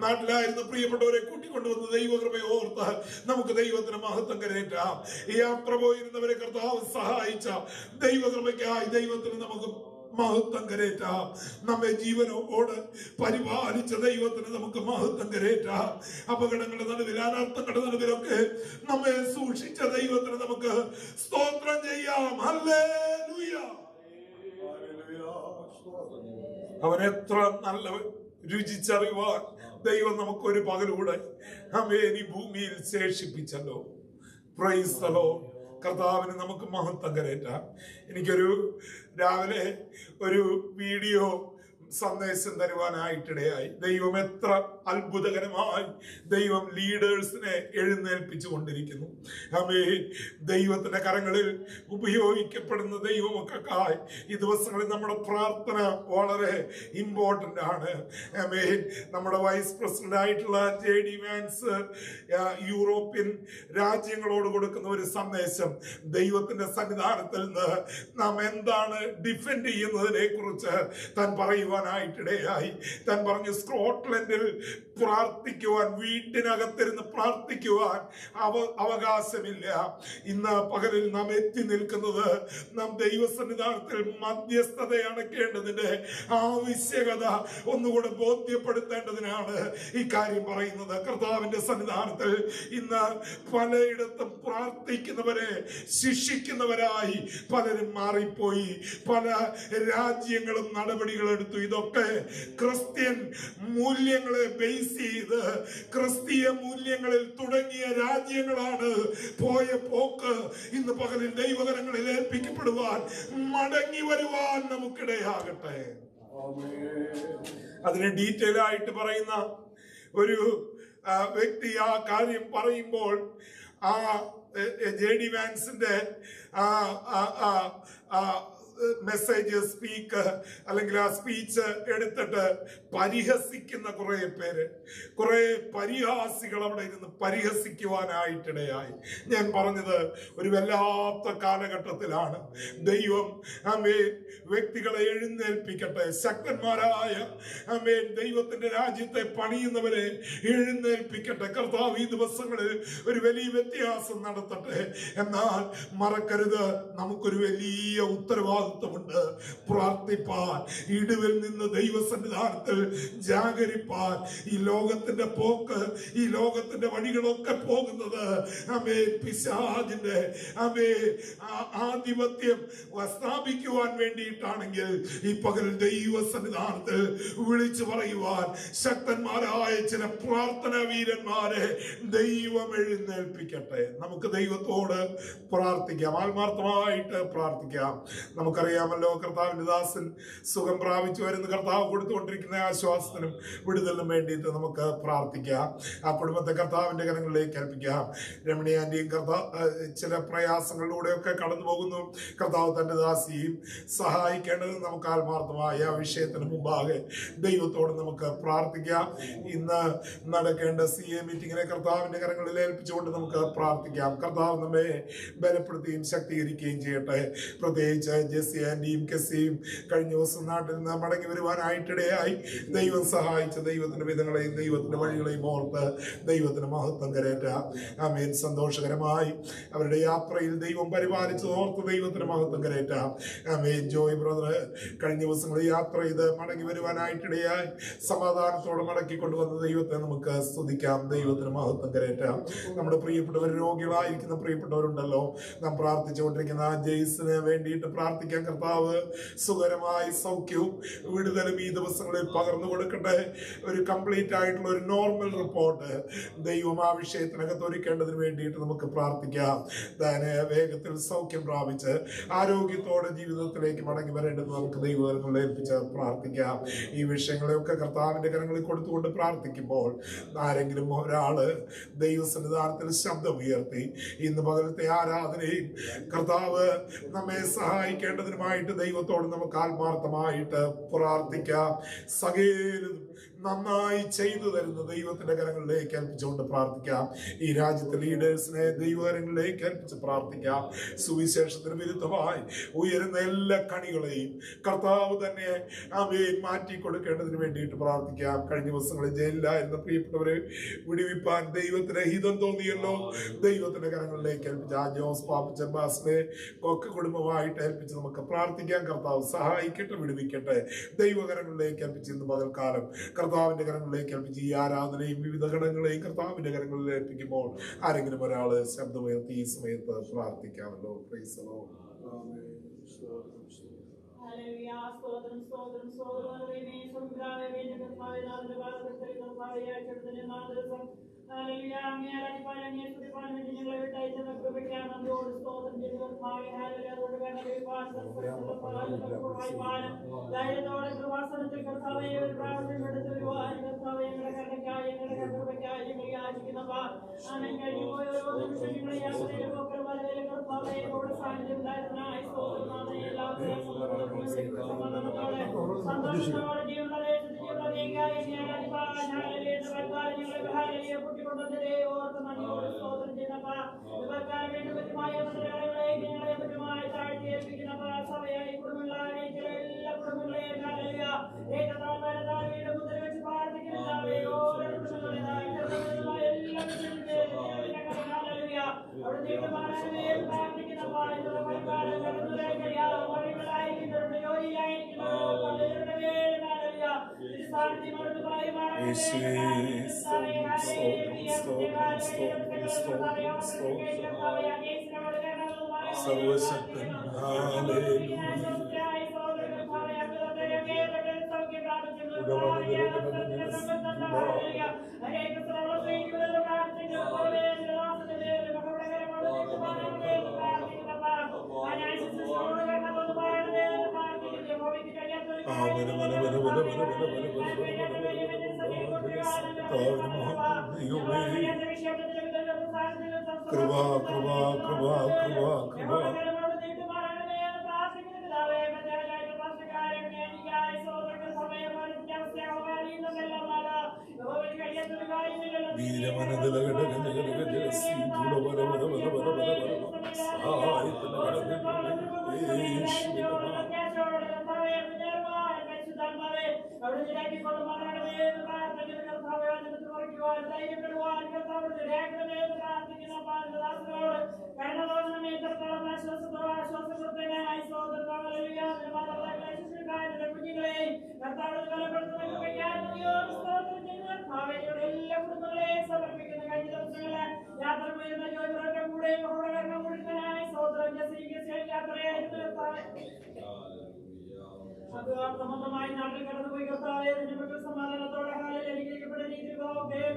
നാട്ടിലായിരുന്ന പ്രിയപ്പെട്ടവരെ കൂട്ടിക്കൊണ്ടുവന്ന് ദൈവകൃപയെ ഓർത്ത് നമുക്ക് ദൈവത്തിന് മഹത്വം കരേറ്റാം. യാത്ര പോയിരുന്നവരെ കർത്താവ് സഹായിച്ച ദൈവകൃപയ്ക്കായി ദൈവത്തിന് നമുക്ക് മഹത്വം കരേറ്റാം. നമ്മെ ജീവനോട് പരിപാലിച്ച ദൈവത്തിന് നമുക്ക് മഹത്വം കരേറ്റാം. അപകടങ്ങളുടെ നടുവിൽ, അനർത്ഥങ്ങളുടെ നടുവിലൊക്കെ നമ്മെ സൂക്ഷിച്ച ദൈവത്തിന് നമുക്ക് സ്തോത്രം ചെയ്യാം. ഹല്ലേലൂയ. അവൻ എത്ര നല്ലവൻ രുചിച്ചറിയുവാൻ ദൈവം നമുക്കൊരു പകലൂടെ ഈ ഭൂമിയിൽ ശേഷിപ്പിച്ചല്ലോ. Price the Lord. കർത്താവിന് നമുക്ക് മഹത്വം കരേറ്റാം. എനിക്കൊരു രാവിലെ ഒരു വീഡിയോ സന്ദേശം തരുവാനായിട്ടിടയായി. ദൈവം എത്ര അത്ഭുതകരമായി ദൈവം ലീഡേഴ്സിനെ എഴുന്നേൽപ്പിച്ചു കൊണ്ടിരിക്കുന്നു. ആമേൻ. ദൈവത്തിന്റെ കരങ്ങളിൽ ഉപയോഗിക്കപ്പെടുന്ന ദൈവമൊക്കെക്കായി ഈ ദിവസങ്ങളിൽ നമ്മുടെ പ്രാർത്ഥന വളരെ ഇമ്പോർട്ടന്റ് ആണ്. ആമേൻ. നമ്മുടെ വൈസ് പ്രസിഡന്റ് ആയിട്ടുള്ള JD വാൻസ് യൂറോപ്യൻ രാജ്യങ്ങളോട് കൊടുക്കുന്ന ഒരു സന്ദേശം, ദൈവത്തിന്റെ സന്നിധാനത്തിൽ നിന്ന് നാം എന്താണ് ഡിഫെൻഡ് ചെയ്യുന്നതിനെ കുറിച്ച് താൻ പറയുവാനായിട്ടിടയായി. താൻ പറഞ്ഞു, സ്കോട്ട്ലൻഡിൽ പ്രാർത്ഥിക്കുവാൻ, വീട്ടിനകത്തിരുന്ന് പ്രാർത്ഥിക്കുവാൻ അവകാശമില്ല. ഇന്ന് പകലിൽ നാം എത്തി നിൽക്കുന്നത് നാം ദൈവസന്നിധാനത്തിൽ മധ്യസ്ഥത അണക്കേണ്ടതിന്റെ ആവശ്യകത ഒന്നുകൂടെ ബോധ്യപ്പെടുത്തേണ്ടതിനാണ് ഈ കാര്യം പറയുന്നത്. കർത്താവിന്റെ സന്നിധാനത്തിൽ ഇന്ന് പലയിടത്തും പ്രാർത്ഥിക്കുന്നവരെ ശിക്ഷിക്കുന്നവരായി പലരും മാറിപ്പോയി. പല രാജ്യങ്ങളും നടപടികൾ എടുത്തു. ഇതൊക്കെ ക്രിസ്ത്യൻ മൂല്യങ്ങളെ ബേസ് ചെയ്ത് ക്രിസ്തീയ മൂല്യങ്ങളിൽ തുടങ്ങിയ രാജ്യങ്ങളാണ്. പോയ പോക്ക് ഇന്ന് പകലിൽ ദൈവകരങ്ങളിൽ ഏൽപ്പിക്കപ്പെടുവാൻ, മടങ്ങി വരുവാൻ നമുക്കിടയാകട്ടെ. അതിനെ ഡീറ്റെയിൽ ആയിട്ട് പറയുന്ന ഒരു വ്യക്തി ആ കാര്യം പറയുമ്പോൾ ആ JD വാൻസിന്റെ മെസ്സേജ് സ്പീക്ക് അല്ലെങ്കിൽ ആ സ്പീച്ച് എടുത്തിട്ട് പരിഹസിക്കുന്ന കുറെ പേര്, കുറെ പരിഹാസികൾ അവിടെ ഇരുന്ന് പരിഹസിക്കുവാനായിട്ടിടയായി. ഞാൻ പറഞ്ഞത് ഒരു വല്ലാത്ത കാലഘട്ടത്തിലാണ്. ദൈവം വ്യക്തികളെ എഴുന്നേൽപ്പിക്കട്ടെ. ശക്തന്മാരായ ദൈവത്തിന്റെ രാജ്യത്തെ പണിയുന്നവരെ എഴുന്നേൽപ്പിക്കട്ടെ. കർത്താവ് ഈ ദിവസങ്ങളിൽ ഒരു വലിയ വ്യത്യാസം നടത്തട്ടെ. എന്നാൽ മറക്കരുത്, നമുക്കൊരു വലിയ ഉത്തരവാദിത്വമുണ്ട്. പ്രാർത്ഥിപ്പാൻ, ഇടിവിൽ നിന്ന് ദൈവസന്നിധാനത്തിൽ ജാഗരിപ്പാൻ. ഈ ലോകത്തിന്റെ പോക്ക്, ഈ ലോകത്തിന്റെ വഴികളൊക്കെ പോകുന്നത് പിശാചിന്റെ ആധിപത്യം സ്ഥാപിക്കുവാൻ വേണ്ടിയിട്ടാണെങ്കിൽ ഈ പകൽ ദൈവസന്നിധാനത്തിൽ വിളിച്ചു പറയുവാൻ ശക്തന്മാരായ ചില പ്രാർത്ഥനാ വീരന്മാരെ ദൈവം എഴുന്നേൽപ്പിക്കട്ടെ. നമുക്ക് ദൈവത്തോട് പ്രാർത്ഥിക്കാം, ആത്മാർത്ഥമായിട്ട് പ്രാർത്ഥിക്കാം. നമുക്കറിയാമല്ലോ, കർത്താവിന്റെ ദാസൻ സുഖം പ്രാപിച്ചു വരുന്ന കർത്താവ് കൊടുത്തുകൊണ്ടിരിക്കുന്ന ആശ്വാസത്തിനും വിടുതലിനും വേണ്ടിയിട്ട് നമുക്ക് പ്രാർത്ഥിക്കാം. ആ കുടുംബത്തെ കർത്താവിന്റെ കരങ്ങളിലേക്ക് ഏൽപ്പിക്കാം. രമണി ആന്റിയും ചില പ്രയാസങ്ങളിലൂടെയൊക്കെ കടന്നു പോകുന്നു. കർത്താവ് തന്റെ ദാസിയും സഹായിക്കേണ്ടത് നമുക്ക് ആത്മാർത്ഥമായ ആ വിഷയത്തിന് മുമ്പാകെ ദൈവത്തോട് നമുക്ക് പ്രാർത്ഥിക്കാം. ഇന്ന് നടക്കേണ്ട CA മീറ്റിങ്ങിനെ കർത്താവിന്റെ കരങ്ങളിൽ ഏൽപ്പിച്ചുകൊണ്ട് നമുക്ക് പ്രാർത്ഥിക്കാം. കർത്താവ് നമ്മെ ബലപ്പെടുത്തുകയും ശക്തീകരിക്കുകയും ചെയ്യട്ടെ. പ്രത്യേകിച്ച് ജെസ്സി ആന്റിയും കെസ്സിയും കഴിഞ്ഞ ദിവസം നാട്ടിൽ നിന്ന് മടങ്ങി വരുവാനായിട്ടിടയായി. ദൈവം സഹായിച്ച ദൈവത്തിന്റെ വിധങ്ങളെയും ദൈവത്തിന്റെ വഴികളെയും ഓർത്ത് ദൈവത്തിന് മഹത്വം കരേറ്റാം. ആമേൻ. സന്തോഷകരമായി അവരുടെ യാത്രയിൽ ദൈവം പരിപാലിച്ചത് ഓർത്ത് ദൈവത്തിന് മഹത്വം കരേറ്റാം. ആമേൻ. ജോയ് ബ്രദർ കഴിഞ്ഞ ദിവസങ്ങളിൽ യാത്ര ചെയ്ത് മടങ്ങി വരുവാനായിട്ടിടയായി സമാധാനത്തോടെ മടക്കിക്കൊണ്ടുവന്ന ദൈവത്തെ നമുക്ക് സ്തുതിക്കാം. ദൈവത്തിന് മഹത്വം കരേറ്റാം. നമ്മുടെ പ്രിയപ്പെട്ടവർ, രോഗികളായിരിക്കുന്ന പ്രിയപ്പെട്ടവരുണ്ടല്ലോ, നാം പ്രാർത്ഥിച്ചുകൊണ്ടിരിക്കുന്ന ആ ജെയ്സിന് വേണ്ടിയിട്ട് പ്രാർത്ഥിക്കാൻ. കർത്താവ് സുഖകരമായി സൗഖ്യവും വിടുതലും ഈ ദിവസങ്ങളിൽ പകർന്നു കൊടുക്കട്ടെ. ഒരു കംപ്ലീറ്റ് ആയിട്ടുള്ള ഒരു നോർമൽ റിപ്പോർട്ട് ദൈവം ആ വിഷയത്തിനകത്ത് ഒരുക്കേണ്ടതിന് വേണ്ടിയിട്ട് നമുക്ക് പ്രാർത്ഥിക്കാം. വേഗത്തിൽ സൗഖ്യം പ്രാപിച്ച് ആരോഗ്യത്തോടെ ജീവിതത്തിലേക്ക് മടങ്ങി വരേണ്ടത് നമുക്ക് ദൈവങ്ങളിൽ ഏൽപ്പിച്ച് പ്രാർത്ഥിക്കാം. ഈ വിഷയങ്ങളെയൊക്കെ കർത്താവിന്റെ കരങ്ങളിൽ കൊടുത്തുകൊണ്ട് പ്രാർത്ഥിക്കുമ്പോൾ ആരെങ്കിലും ഒരാള് ദൈവസന്നിധാനത്തിൽ ശബ്ദമുയർത്തി ഇന്ന് പകലത്തെ ആരാധനയും കർത്താവ് നമ്മെ സഹായിക്കേണ്ടതിനുമായിട്ട് ദൈവത്തോട് നമുക്ക് ആത്മാർത്ഥമായിട്ട് പ്രാർത്ഥിക്കാം. സകലതും നന്നായി ചെയ്തു തരുന്ന ദൈവത്തിന്റെ കരങ്ങളിലേക്ക് ഏൽപ്പിച്ചുകൊണ്ട് പ്രാർത്ഥിക്കാം. ഈ രാജ്യത്തെ ലീഡേഴ്സിനെ ദൈവകരങ്ങളിലേക്ക് ഏൽപ്പിച്ച് പ്രാർത്ഥിക്കാം. സുവിശേഷത്തിന് വിരുദ്ധമായി ഉയരുന്ന എല്ലാ കണികളെയും കർത്താവ് തന്നെ അവയെ മാറ്റി കൊടുക്കേണ്ടതിന് വേണ്ടിയിട്ട് പ്രാർത്ഥിക്കാം. കഴിഞ്ഞ ദിവസങ്ങളിൽ ജയിലിലായിരുന്ന പ്രിയപ്പെട്ടവരെ വിടുവിപ്പാൻ ദൈവത്തിന് ഹിതം തോന്നിയല്ലോ. ദൈവത്തിന്റെ കരങ്ങളിലേക്ക് ഏൽപ്പിച്ച് ആ ജോസ് പാപ്പച്ചൻ ബാസിനെ ഒക്കെ കുടുംബമായിട്ട് ഏൽപ്പിച്ച് നമുക്ക് പ്രാർത്ഥിക്കാം. കർത്താവ് സഹായിക്കട്ടെ, വിടുവിക്കട്ടെ. ദൈവകരങ്ങളിലേക്ക് ഏൽപ്പിച്ച് ഇന്ന് പകൽക്കാലം കർത്താവിന്റെ കരങ്ങളിലേക്ക് ഏൽപ്പിച്ച് ഈ ആരാധനയും വിവിധ ഘടകങ്ങളെയും കർത്താവിന്റെ കരങ്ങളിൽ ഏൽപ്പിക്കുമ്പോൾ ആരെങ്കിലും ഒരാള് ശബ്ദമുയർത്തി ഈ സമയത്ത് പ്രാർത്ഥിക്കാമല്ലോ. Price the Lord. സ്തോത്രം സ്തോത്രം സ്തോത്രം ഞങ്ങളെ വിട്ടയച്ചെന്ന കൃപയ്ക്കാണ് നന്ദിയോട് സ്തോത്രം ചെയ്തു. ധൈര്യത്തോടെ കൃപാസനത്തിൽ കർത്താവെ ഒരു പ്രാവശ്യം എടുത്ത് വരുവാൻ കർത്താവെ ഞങ്ങളുടെ കരുണയ്ക്കായി ഞങ്ങളുടെ കൃപയ്ക്കായി ഞങ്ങൾ യാചിക്കുന്ന കഴിഞ്ഞു പോയ ഓരോ നിമിഷം ഞങ്ങളെ യാത്രയിലും ഒക്കെ വളരെ കർത്താവെ ഇവിടെ സാന്നിധ്യം ഉണ്ടായിരുന്നതിനായി സ്തോത്രം. എല്ലാവരെയും സമാധാനത്തോടെ സന്തോഷത്തോടെ ജീവനുള്ള കുട്ടിക്കൊണ്ടതിനെ ഓർത്ത് നന്ദിയോട് സ്തോത്രം ചെയ്യുന്നപ്പ ഇവർക്കാരെ വേണ്ടി പറ്റുമായ ഞങ്ങളെ പറ്റുമായി താഴ്ത്തി ഏൽപ്പിക്കുന്നപ്പ സഭയായി കുടുംബങ്ങളായി എല്ലാ കുടുംബങ്ങളെയും വീട് മുതൽ വെച്ച് പ്രാർത്ഥിക്കുന്നതാവേ ഓരോ കുടുംബങ്ങളേതായി അവിടെ തീരുമാനമേ പ്രാർത്ഥിക്കുന്നപ്പ സർവശക്തൻ കൃപ കൃപ കൃപ കൃപ കൃപ എല്ലാ കുടുംബങ്ങളെയും സമർപ്പിക്കുന്ന കഴിഞ്ഞ ദിവസങ്ങളെ യാത്ര പോയിരുന്ന ജോലികളുടെ കൂടെ മഹോടകരണം കൊടുക്കാനായി സോദരൻ യാത്രയായിരുന്നു. അത് സംബന്ധമായി നാട്ടിൽ കടന്നുപോയി കർത്താവെ സമാധാനത്തോടെ അനുഗ്രഹിക്കപ്പെട്ട രീതിയിൽ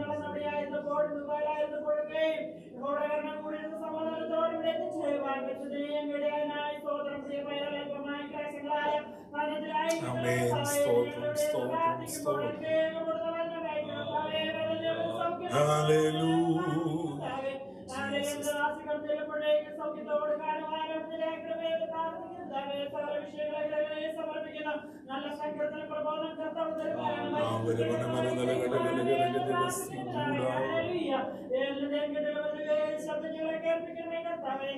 നടന്നവിടെയായിരുന്നപ്പോൾ ദുബായിലായിരുന്നപ്പോഴൊക്കെയും മഹോടകരണം കൂടിയിരുന്ന സമാധാനത്തോടെ ഇവിടെ എത്തിച്ചേരുവാൻ പറ്റുന്നതിനെയും ഇടയാനായി സോദരം പ്രിയമായ ക്ലേശങ്ങളായ സൗഖ്യത്തോട് സമർപ്പിക്കുന്ന നല്ല സങ്കീർത്തന പ്രബോധനം ശബ്ദങ്ങളെ കേൾപ്പിക്കണമേ കർത്താവേ.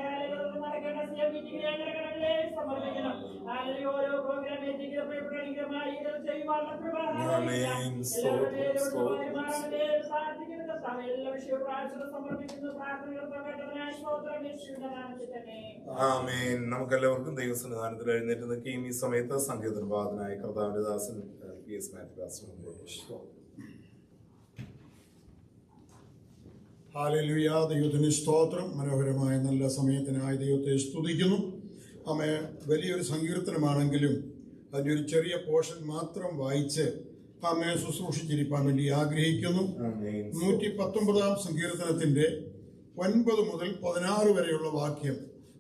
സമർപ്പിക്കുന്ന ഓരോ പ്രോഗ്രാം എത്തിക്കുന്ന പ്രിയപ്പെട്ട ചെയ്യുവാനുള്ള കൃപ പ്രാർത്ഥിക്കുന്ന കർത്താവേ. എല്ലാ വിഷയവും പ്രാർത്ഥന സമർപ്പിക്കുന്ന പ്രാർത്ഥനകൾക്കായി സ്തോത്രം യേശുവിന്റെ നാമത്തിൽ തന്നെ ആമേൻ. നമുക്കെല്ലാവർക്കും ദൈവസന്നിധാനത്തിൽ എഴുന്നേറ്റ് നിൽക്കുകയും ഈ സമയത്ത് സംഗീത പാതനായ കർത്താവിന്റെ ദാസൻ PS മാത്യു ഹല്ലേലൂയ. ദൈവത്തിന് സ്തോത്രം. മനോഹരമായ നല്ല സമയത്തിനായി ദൈവത്തെ സ്തുതിക്കുന്നു. ആമേ. വലിയൊരു സങ്കീർത്തനമാണെങ്കിലും അതിൻ്റെ ഒരു ചെറിയ പോർഷൻ മാത്രം വായിച്ച് ആമേ ശുശ്രൂഷിച്ചിരിക്കാൻ വേണ്ടി ആഗ്രഹിക്കുന്നു. 119 സങ്കീർത്തനത്തിന്റെ 9 മുതൽ 16 വരെയുള്ള വാക്യം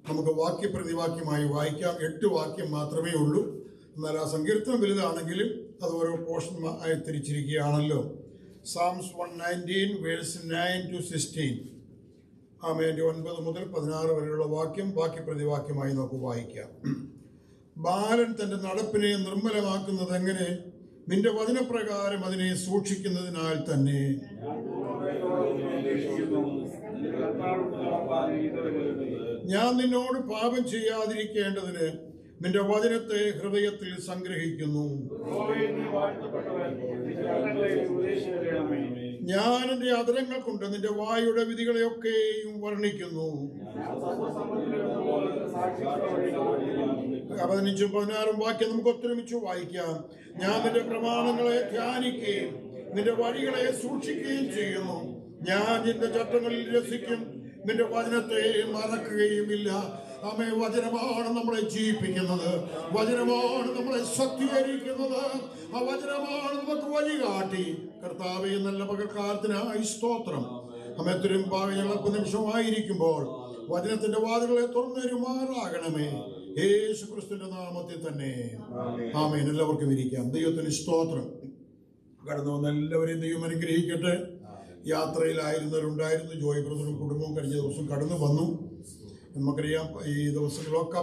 നമുക്ക് വാക്യപ്രതിവാക്യമായി വായിക്കാം. 8 വാക്യം മാത്രമേ ഉള്ളൂ. എന്നാൽ ആ സങ്കീർത്തനം വലുതാണെങ്കിലും അത് ഓരോ പോർഷൻ ആയി തിരിച്ചിരിക്കുകയാണല്ലോ. Psalms 119 verse 9 to 16. ആമേന്റെ 9 മുതൽ 16 വരെയുള്ള വാക്യം വാക്യപ്രതിവാക്യമായി നമുക്ക് വായിക്കാം. ബാലൻ തന്റെ നടപ്പിനെ നിർമ്മലമാക്കുന്നത് എങ്ങനെ? നിന്റെ വചനപ്രകാരം അതിനെ സൂക്ഷിക്കുന്നതിനാൽ തന്നെ. ഞാൻ നിന്നോട് പാപം ചെയ്യാതിരിക്കേണ്ടതിന് നിന്റെ വചനത്തെ ഹൃദയത്തിൽ സംഗ്രഹിക്കുന്നു. ഞാൻ എന്റെ അധരങ്ങൾ കൊണ്ട് നിന്റെ വായുടെ വിധികളെയൊക്കെയും വർണ്ണിക്കുന്നു. 15 16 വാക്യം നമുക്ക് ഒത്തൊരുമിച്ച് വായിക്കാം. ഞാൻ നിന്റെ പ്രമാണങ്ങളെ ധ്യാനിക്കുകയും നിന്റെ വഴികളെ സൂക്ഷിക്കുകയും ചെയ്യുന്നു. ഞാൻ നിന്റെ ചട്ടങ്ങളിൽ രസിക്കും, നിന്റെ വചനത്തെ മറക്കുകയുമില്ല. ആമേ. വചനമാണ് നമ്മളെ ജീവിപ്പിക്കുന്നത്, വചനമാണ് നമ്മളെ ശക്തീകരിക്കുന്നത്, ആ വചനമാണ് നമുക്ക് വഴികാട്ടി. കർത്താവേ, നല്ല പകൽക്കാലത്തിനായി സ്തോത്രം. അമ്മത്തിരും പാകഞ്ഞ നിമിഷമായിരിക്കുമ്പോൾ വചനത്തിന്റെ വാതിലുകളെ തുറന്നൊരുമാറാകണമേ. യേശു ക്രിസ്തുവിന്റെ നാമത്തിൽ തന്നെ ആമേൻ. എല്ലാവർക്കും ഇരിക്കാം. ദൈവത്തിന് സ്തോത്രം. കടന്നു വന്ന എല്ലാവരെയും ദൈവം അനുഗ്രഹിക്കട്ടെ. യാത്രയിലായിരുന്നവരുണ്ടായിരുന്നു. ജോയ് ബ്രദറും കുടുംബവും കഴിഞ്ഞ ദിവസം കടന്നു വന്നു. നമുക്കറിയാം, ഈ ദിവസങ്ങളൊക്കെ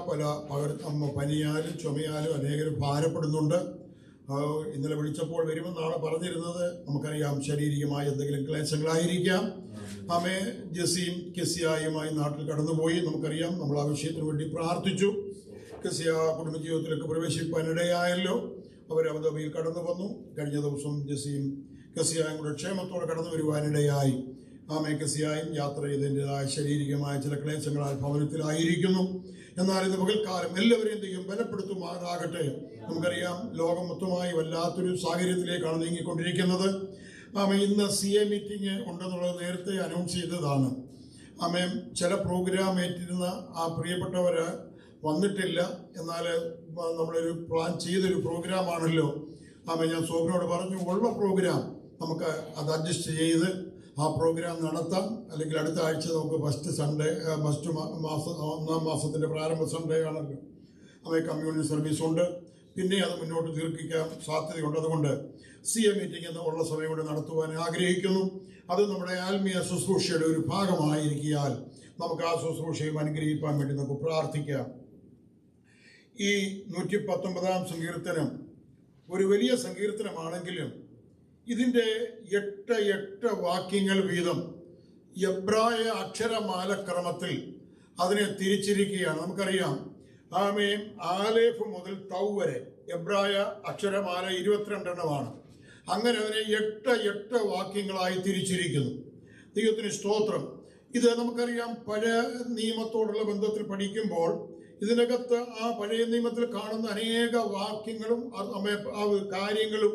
പനിയാലും ചുമയാലും അനേകരും ഭാരപ്പെടുന്നുണ്ട്. ഇന്നലെ വിളിച്ചപ്പോൾ വരുമെന്നാണ് പറഞ്ഞിരുന്നത്. നമുക്കറിയാം, ശാരീരികമായ എന്തെങ്കിലും ക്ലേശങ്ങളായിരിക്കാം. ആമേ. ജസീം കെസിയായുമായി നാട്ടിൽ കടന്നുപോയി. നമുക്കറിയാം, നമ്മൾ ആ വിഷയത്തിന് വേണ്ടി പ്രാർത്ഥിച്ചു. കെസിയ കുടുംബജീവിതത്തിലേക്ക് പ്രവേശിപ്പാനിടയായല്ലോ. അവർ അബുദാബിയിൽ കടന്നു വന്നു. കഴിഞ്ഞ ദിവസം ജസീം കെസിയായും കൂടെ ക്ഷേമത്തോടെ കടന്നു വരുവാനിടയായി. ആമേ. കെസിയായും യാത്ര ചെയ്തതിൻ്റെതായ ശാരീരികമായ ചില ക്ലേശങ്ങളാൽ ഭവനത്തിലായിരിക്കുന്നു. എന്നാൽ ഇന്ന് പകൽക്കാലം എല്ലാവരെയും ദൈവം ബലപ്പെടുത്തുമാറാകട്ടെ. നമുക്കറിയാം, ലോകം മൊത്തമായി വല്ലാത്തൊരു സാഹചര്യത്തിലേക്കാണ് നീങ്ങിക്കൊണ്ടിരിക്കുന്നത്. ആമേ. ഇന്ന് CA മീറ്റിംഗ് ഉണ്ടെന്നുള്ളത് നേരത്തെ അനൗൺസ് ചെയ്തതാണ്. ആമേ. ചില പ്രോഗ്രാം ഏറ്റിരുന്ന ആ പ്രിയപ്പെട്ടവർ വന്നിട്ടില്ല. എന്നാൽ നമ്മളൊരു പ്ലാൻ ചെയ്തൊരു പ്രോഗ്രാമാണല്ലോ. ആമേ. ഞാൻ സോബിനോട് പറഞ്ഞു, ഉള്ള പ്രോഗ്രാം നമുക്ക് അത് അഡ്ജസ്റ്റ് ചെയ്ത് ആ പ്രോഗ്രാം നടത്താം. അല്ലെങ്കിൽ അടുത്ത ആഴ്ച നമുക്ക് ഫസ്റ്റ് സൺഡേ, ഒന്നാം മാസത്തിൻ്റെ പ്രാരംഭ സൺഡേ ആണല്ലോ. അവയെ കമ്മ്യൂണിറ്റി സർവീസ് ഉണ്ട്. പിന്നെ അത് മുന്നോട്ട് ദീർഘിക്കാൻ സാധ്യതയുണ്ട്. അതുകൊണ്ട് CA മീറ്റിംഗ് എന്ന് ഉള്ള സമയം കൊണ്ട് നടത്തുവാൻ ആഗ്രഹിക്കുന്നു. അത് നമ്മുടെ ആത്മീയ ശുശ്രൂഷയുടെ ഒരു ഭാഗമായിരിക്കാൻ നമുക്ക് ആ ശുശ്രൂഷയും അനുഗ്രഹിക്കാൻ വേണ്ടി നമുക്ക് പ്രാർത്ഥിക്കാം. ഈ 119 സങ്കീർത്തനം ഒരു വലിയ സങ്കീർത്തനമാണെങ്കിലും ഇതിൻ്റെ 8 വാക്യങ്ങൾ വീതം എബ്രായ അക്ഷരമാലക്രമത്തിൽ അതിനെ തിരിച്ചിരിക്കുകയാണ്. നമുക്കറിയാം, ആമേ. ആലേഫ് മുതൽ തൗ വരെ എബ്രായ അക്ഷരമാല 22 അങ്ങനെ അതിനെ 8 വാക്യങ്ങളായി തിരിച്ചിരിക്കുന്നു. ദൈവത്തിന് സ്തോത്രം. ഇത് നമുക്കറിയാം, പഴയ നിയമത്തോടുള്ള ബന്ധത്തിൽ പഠിക്കുമ്പോൾ ഇതിനകത്ത് ആ പഴയ നിയമത്തിൽ കാണുന്ന അനേക വാക്യങ്ങളും കാര്യങ്ങളും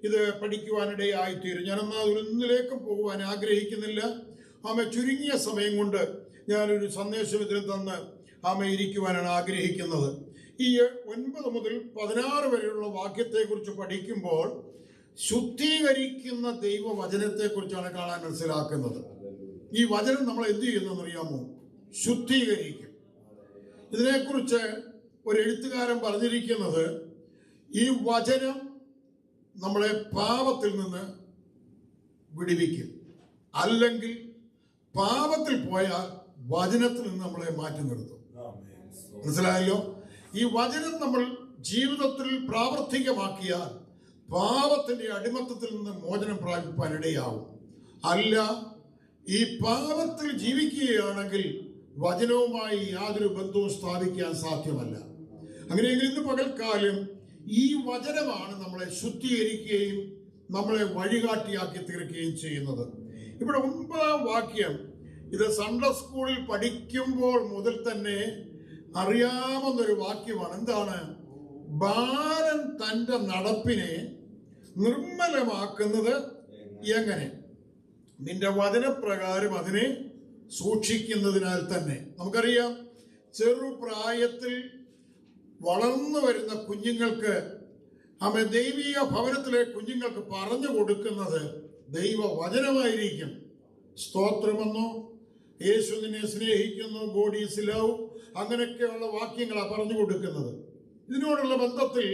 ഇത് പഠിക്കുവാനിടയായിത്തീരും. ഞാനെന്നാൽ ഒന്നിലേക്കും പോകുവാൻ ആഗ്രഹിക്കുന്നില്ല. ആമേ. ചുരുങ്ങിയ സമയം കൊണ്ട് ഞാനൊരു സന്ദേശം ഇതിൽ തന്ന് ആമേ ഇരിക്കുവാനാണ് ആഗ്രഹിക്കുന്നത്. ഈ 9 മുതൽ 16 വരെയുള്ള വാക്യത്തെക്കുറിച്ച് പഠിക്കുമ്പോൾ ശുദ്ധീകരിക്കുന്ന ദൈവവചനത്തെക്കുറിച്ചാണ് കാണാൻ മനസ്സിലാക്കുന്നത്. ഈ വചനം നമ്മൾ എന്ത് ചെയ്യുന്നതെന്ന് അറിയാമോ? ശുദ്ധീകരിക്കും. ഇതിനെക്കുറിച്ച് ഒരു എഴുത്തുകാരൻ പറഞ്ഞിരിക്കുന്നത്, ഈ വചനം നമ്മളെ പാപത്തിൽ നിന്ന് വിടുവിക്കും. അല്ലെങ്കിൽ പാപത്തിൽ പോയാൽ വചനത്തിൽ നിന്ന് നമ്മളെ മാറ്റി നിർത്തും. മനസ്സിലായല്ലോ? ഈ വചനം നമ്മൾ ജീവിതത്തിൽ പ്രാവർത്തികമാക്കിയാൽ പാപത്തിന്റെ അടിമത്തത്തിൽ നിന്ന് മോചനം പ്രാപിപ്പാനിടയാവും. അല്ല, ഈ പാപത്തിൽ ജീവിക്കുകയാണെങ്കിൽ വചനവുമായി യാതൊരു ബന്ധവും സ്ഥാപിക്കാൻ സാധ്യമല്ല. അങ്ങനെയെങ്കിൽ ഇന്ന് പകൽക്കാലം ഈ വചനമാണ് നമ്മളെ ശുദ്ധീകരിക്കുകയും നമ്മളെ വഴികാട്ടിയാക്കി തീർക്കുകയും ചെയ്യുന്നത്. ഇവിടെ 9 വാക്യം ഇത് സൺഡേ സ്കൂളിൽ പഠിക്കുമ്പോൾ മുതൽ തന്നെ അറിയാവുന്നൊരു വാക്യമാണ്. എന്താണ്? ബാലൻ തൻ്റെ നടപ്പിനെ നിർമ്മലമാക്കുന്നത് എങ്ങനെ? നിന്റെ വചനപ്രകാരം അതിനെ സൂക്ഷിക്കുന്നതിനാൽ തന്നെ. നമുക്കറിയാം, ചെറുപ്രായത്തിൽ വളർന്നു വരുന്ന കുഞ്ഞുങ്ങൾക്ക് ദൈവീയ ഭവനത്തിലെ കുഞ്ഞുങ്ങൾക്ക് പറഞ്ഞു കൊടുക്കുന്നത് ദൈവവചനമായിരിക്കും. സ്തോത്രമെന്നോ, യേശു നിന്നെ സ്നേഹിക്കുന്നു, ഗോഡ് ഈസ് ലവ്, അങ്ങനെയൊക്കെയുള്ള വാക്യങ്ങളാണ് പറഞ്ഞു കൊടുക്കുന്നത്. ഇതിനോടുള്ള ബന്ധത്തിൽ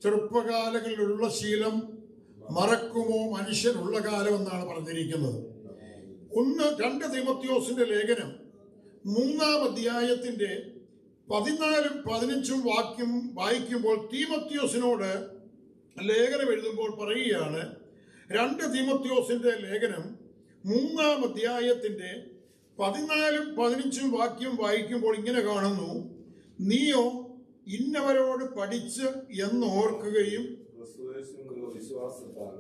ചെറുപ്പകാലങ്ങളിലുള്ള ശീലം മറക്കുമോ മനുഷ്യനുള്ള കാലം എന്നാണ് പറഞ്ഞിരിക്കുന്നത്. 2 തീമോത്തിയോസിന്റെ ലേഖനം 3-ാം ലേഖനം എഴുതുമ്പോൾ പറയുകയാണ്, 2 തീമോഥെയോസിന്റെ ലേഖനം 3-ാം അധ്യായത്തിന്റെ 14-15 വാക്യം വായിക്കുമ്പോൾ ഇങ്ങനെ കാണുന്നു: നീയോ ഇന്നവരോട് പഠിച്ച് എന്നോർക്കുകയും വിശ്വാസത്താൽ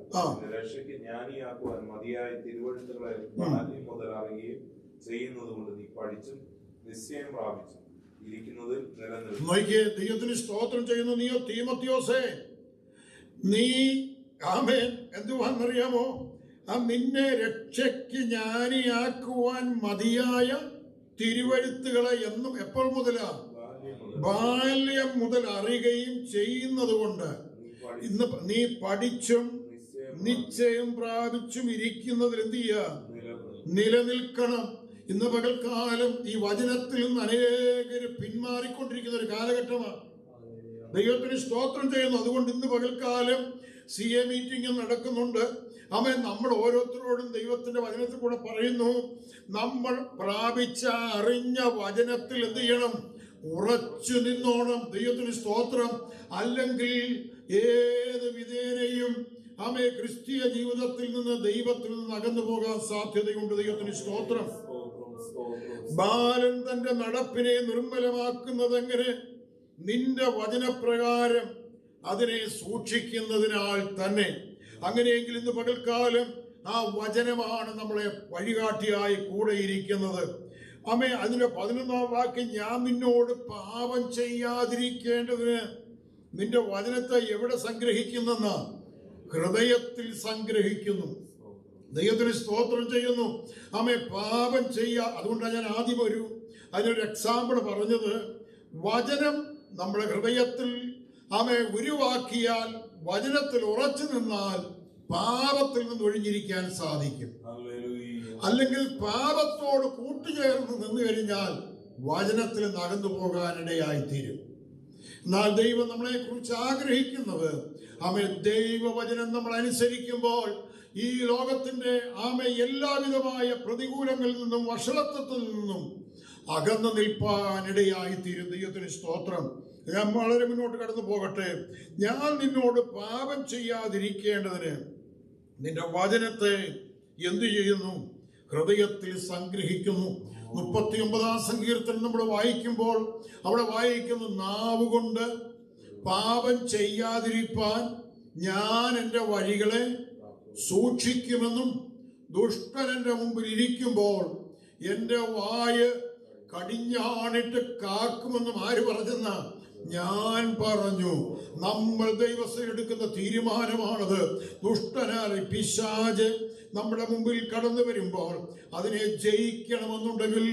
രക്ഷയ്ക്ക് ജ്ഞാനിയാക്കുവാൻ മതിയായ തിരുവഴുത്തുകളെ ബാല്യം മുതൽ അറിയുകയും ചെയ്യുന്നത് കൊണ്ട് നീ പഠിച്ചും നിശ്ചയം പ്രാപിച്ചും ഇരിക്കുന്നതിൽ നിലനിൽക്കും. നോക്കിയേ, ദൈവത്തിന് സ്തോത്രം ചെയ്യുന്നു. നീയോ തീമോഥെയോസേ, നീ ആമേൻ എന്തുവാണെന്നറിയാമോ? നിന്നെ രക്ഷയ്ക്ക് ജ്ഞാനിയാക്കുവാൻ മതിയായ തിരുവഴുത്തുകളെ എന്നും എപ്പോൾ മുതലാ? ബാല്യം മുതൽ അറിയുകയും ചെയ്യുന്നത് കൊണ്ട് ഇന്ന് നീ പഠിച്ചും നിശ്ചയം പ്രാപിച്ചും ഇരിക്കുന്നതിൽ എന്ത് ചെയ്യുക? നിലനിൽക്കണം. ഇന്ന് പകൽക്കാലം ഈ വചനത്തിൽ നിന്ന് അനേകര് പിന്മാറിക്കൊണ്ടിരിക്കുന്ന ഒരു കാലഘട്ടമാണ്. ദൈവത്തിന് സ്തോത്രം ചെയ്യുന്നു. അതുകൊണ്ട് ഇന്ന് പകൽക്കാലം CA മീറ്റിംഗ് നടക്കുന്നുണ്ട്. ആമേൻ. നമ്മൾ ഓരോരുത്തരോടും ദൈവത്തിന്റെ വചനത്തിൽ കൂടെ പറയുന്നു, നമ്മൾ പ്രാപിച്ച അറിഞ്ഞ വചനത്തിൽ എന്ത് ചെയ്യണം? ഉറച്ചു നിന്നോണം. ദൈവത്തിന് സ്തോത്രം. അല്ലെങ്കിൽ ഏത് വിധേനയും ക്രിസ്തീയ ജീവിതത്തിൽ നിന്ന് ദൈവത്തിൽ നിന്ന് അകന്നു പോകാൻ സാധ്യതയുണ്ട്. ദൈവത്തിന് സ്തോത്രം. ബാലൻ തന്റെ നടപ്പിനെ നിർമ്മലമാക്കുന്നത് എങ്ങനെ? നിന്റെ വചനപ്രകാരം അതിനെ സൂക്ഷിക്കുന്നതിനാൽ തന്നെ. അങ്ങനെയെങ്കിൽ ഇന്ന് പകൽക്കാലം ആ വചനമാണ് നമ്മളെ വഴികാട്ടിയായി കൂടെ ഇരിക്കുന്നത്. അതിന്റെ 11-ാം വാക്യം, ഞാൻ നിന്നോട് പാപം ചെയ്യാതിരിക്കേണ്ടതിന് നിന്റെ വചനത്തെ എവിടെ സംഗ്രഹിക്കുന്നെന്ന? ഹൃദയത്തിൽ സംഗ്രഹിക്കുന്നു. ദൈവത്തിന് സ്തോത്രം ചെയ്യുന്നു. പാപം അതുകൊണ്ടാണ് ഞാൻ ആദ്യം അതിനൊരു എക്സാമ്പിൾ പറഞ്ഞത്. വചനം നമ്മുടെ ഹൃദയത്തിൽ ഉരുവാക്കിയാൽ, വചനത്തിൽ ഉറച്ചു നിന്നാൽ പാപത്തിൽ നിന്ന് ഒഴിഞ്ഞിരിക്കാൻ സാധിക്കും. അല്ലെങ്കിൽ പാപത്തോട് കൂട്ടുചേർന്ന് നിന്ന് കഴിഞ്ഞാൽ വചനത്തിൽ നിന്ന് അകന്നു പോകാനിടയായിത്തീരും. എന്നാൽ ദൈവം നമ്മളെ കുറിച്ച് ആഗ്രഹിക്കുന്നത് ദൈവവചനം നമ്മൾ അനുസരിക്കുമ്പോൾ ഈ ലോകത്തിന്റെ എല്ലാവിധമായ പ്രതികൂലങ്ങളിൽ നിന്നും വഷളത്വത്തിൽ നിന്നും അകന്നു നിൽപ്പാനിടയായിത്തീരും. ദൈവത്തിന് സ്തോത്രം. ഞാൻ വളരെ മുന്നോട്ട് കടന്നു പോകട്ടെ. ഞാൻ നിന്നോട് പാപം ചെയ്യാതിരിക്കേണ്ടതിന് നിന്റെ വചനത്തെ എന്തു ചെയ്യുന്നു? ഹൃദയത്തിൽ സംഗ്രഹിക്കുന്നു. 39-ാം സങ്കീർത്തനം നമ്മൾ വായിക്കുമ്പോൾ അവിടെ വായിക്കുന്നു, നാവുകൊണ്ട് പാപം ചെയ്യാതിരിപ്പാൻ ഞാൻ എൻ്റെ വഴികളെ സൂക്ഷിക്കുമെന്നും ദുഷ്ടൻ എൻ്റെ മുമ്പിൽ ഇരിക്കുമ്പോൾ എൻ്റെ വായ് കടിഞ്ഞാണിട്ട് കാക്കുമെന്നും ആര് പറഞ്ഞെന്ന? ഞാൻ പറഞ്ഞു. നമ്മൾ ദൈവത്തിൽ എടുക്കുന്ന തീരുമാനമാണത്. ദുഷ്ടനായ പിശാച് നമ്മുടെ മുമ്പിൽ കടന്നു വരുമ്പോൾ അതിനെ ജയിക്കണമെന്നുണ്ടെങ്കിൽ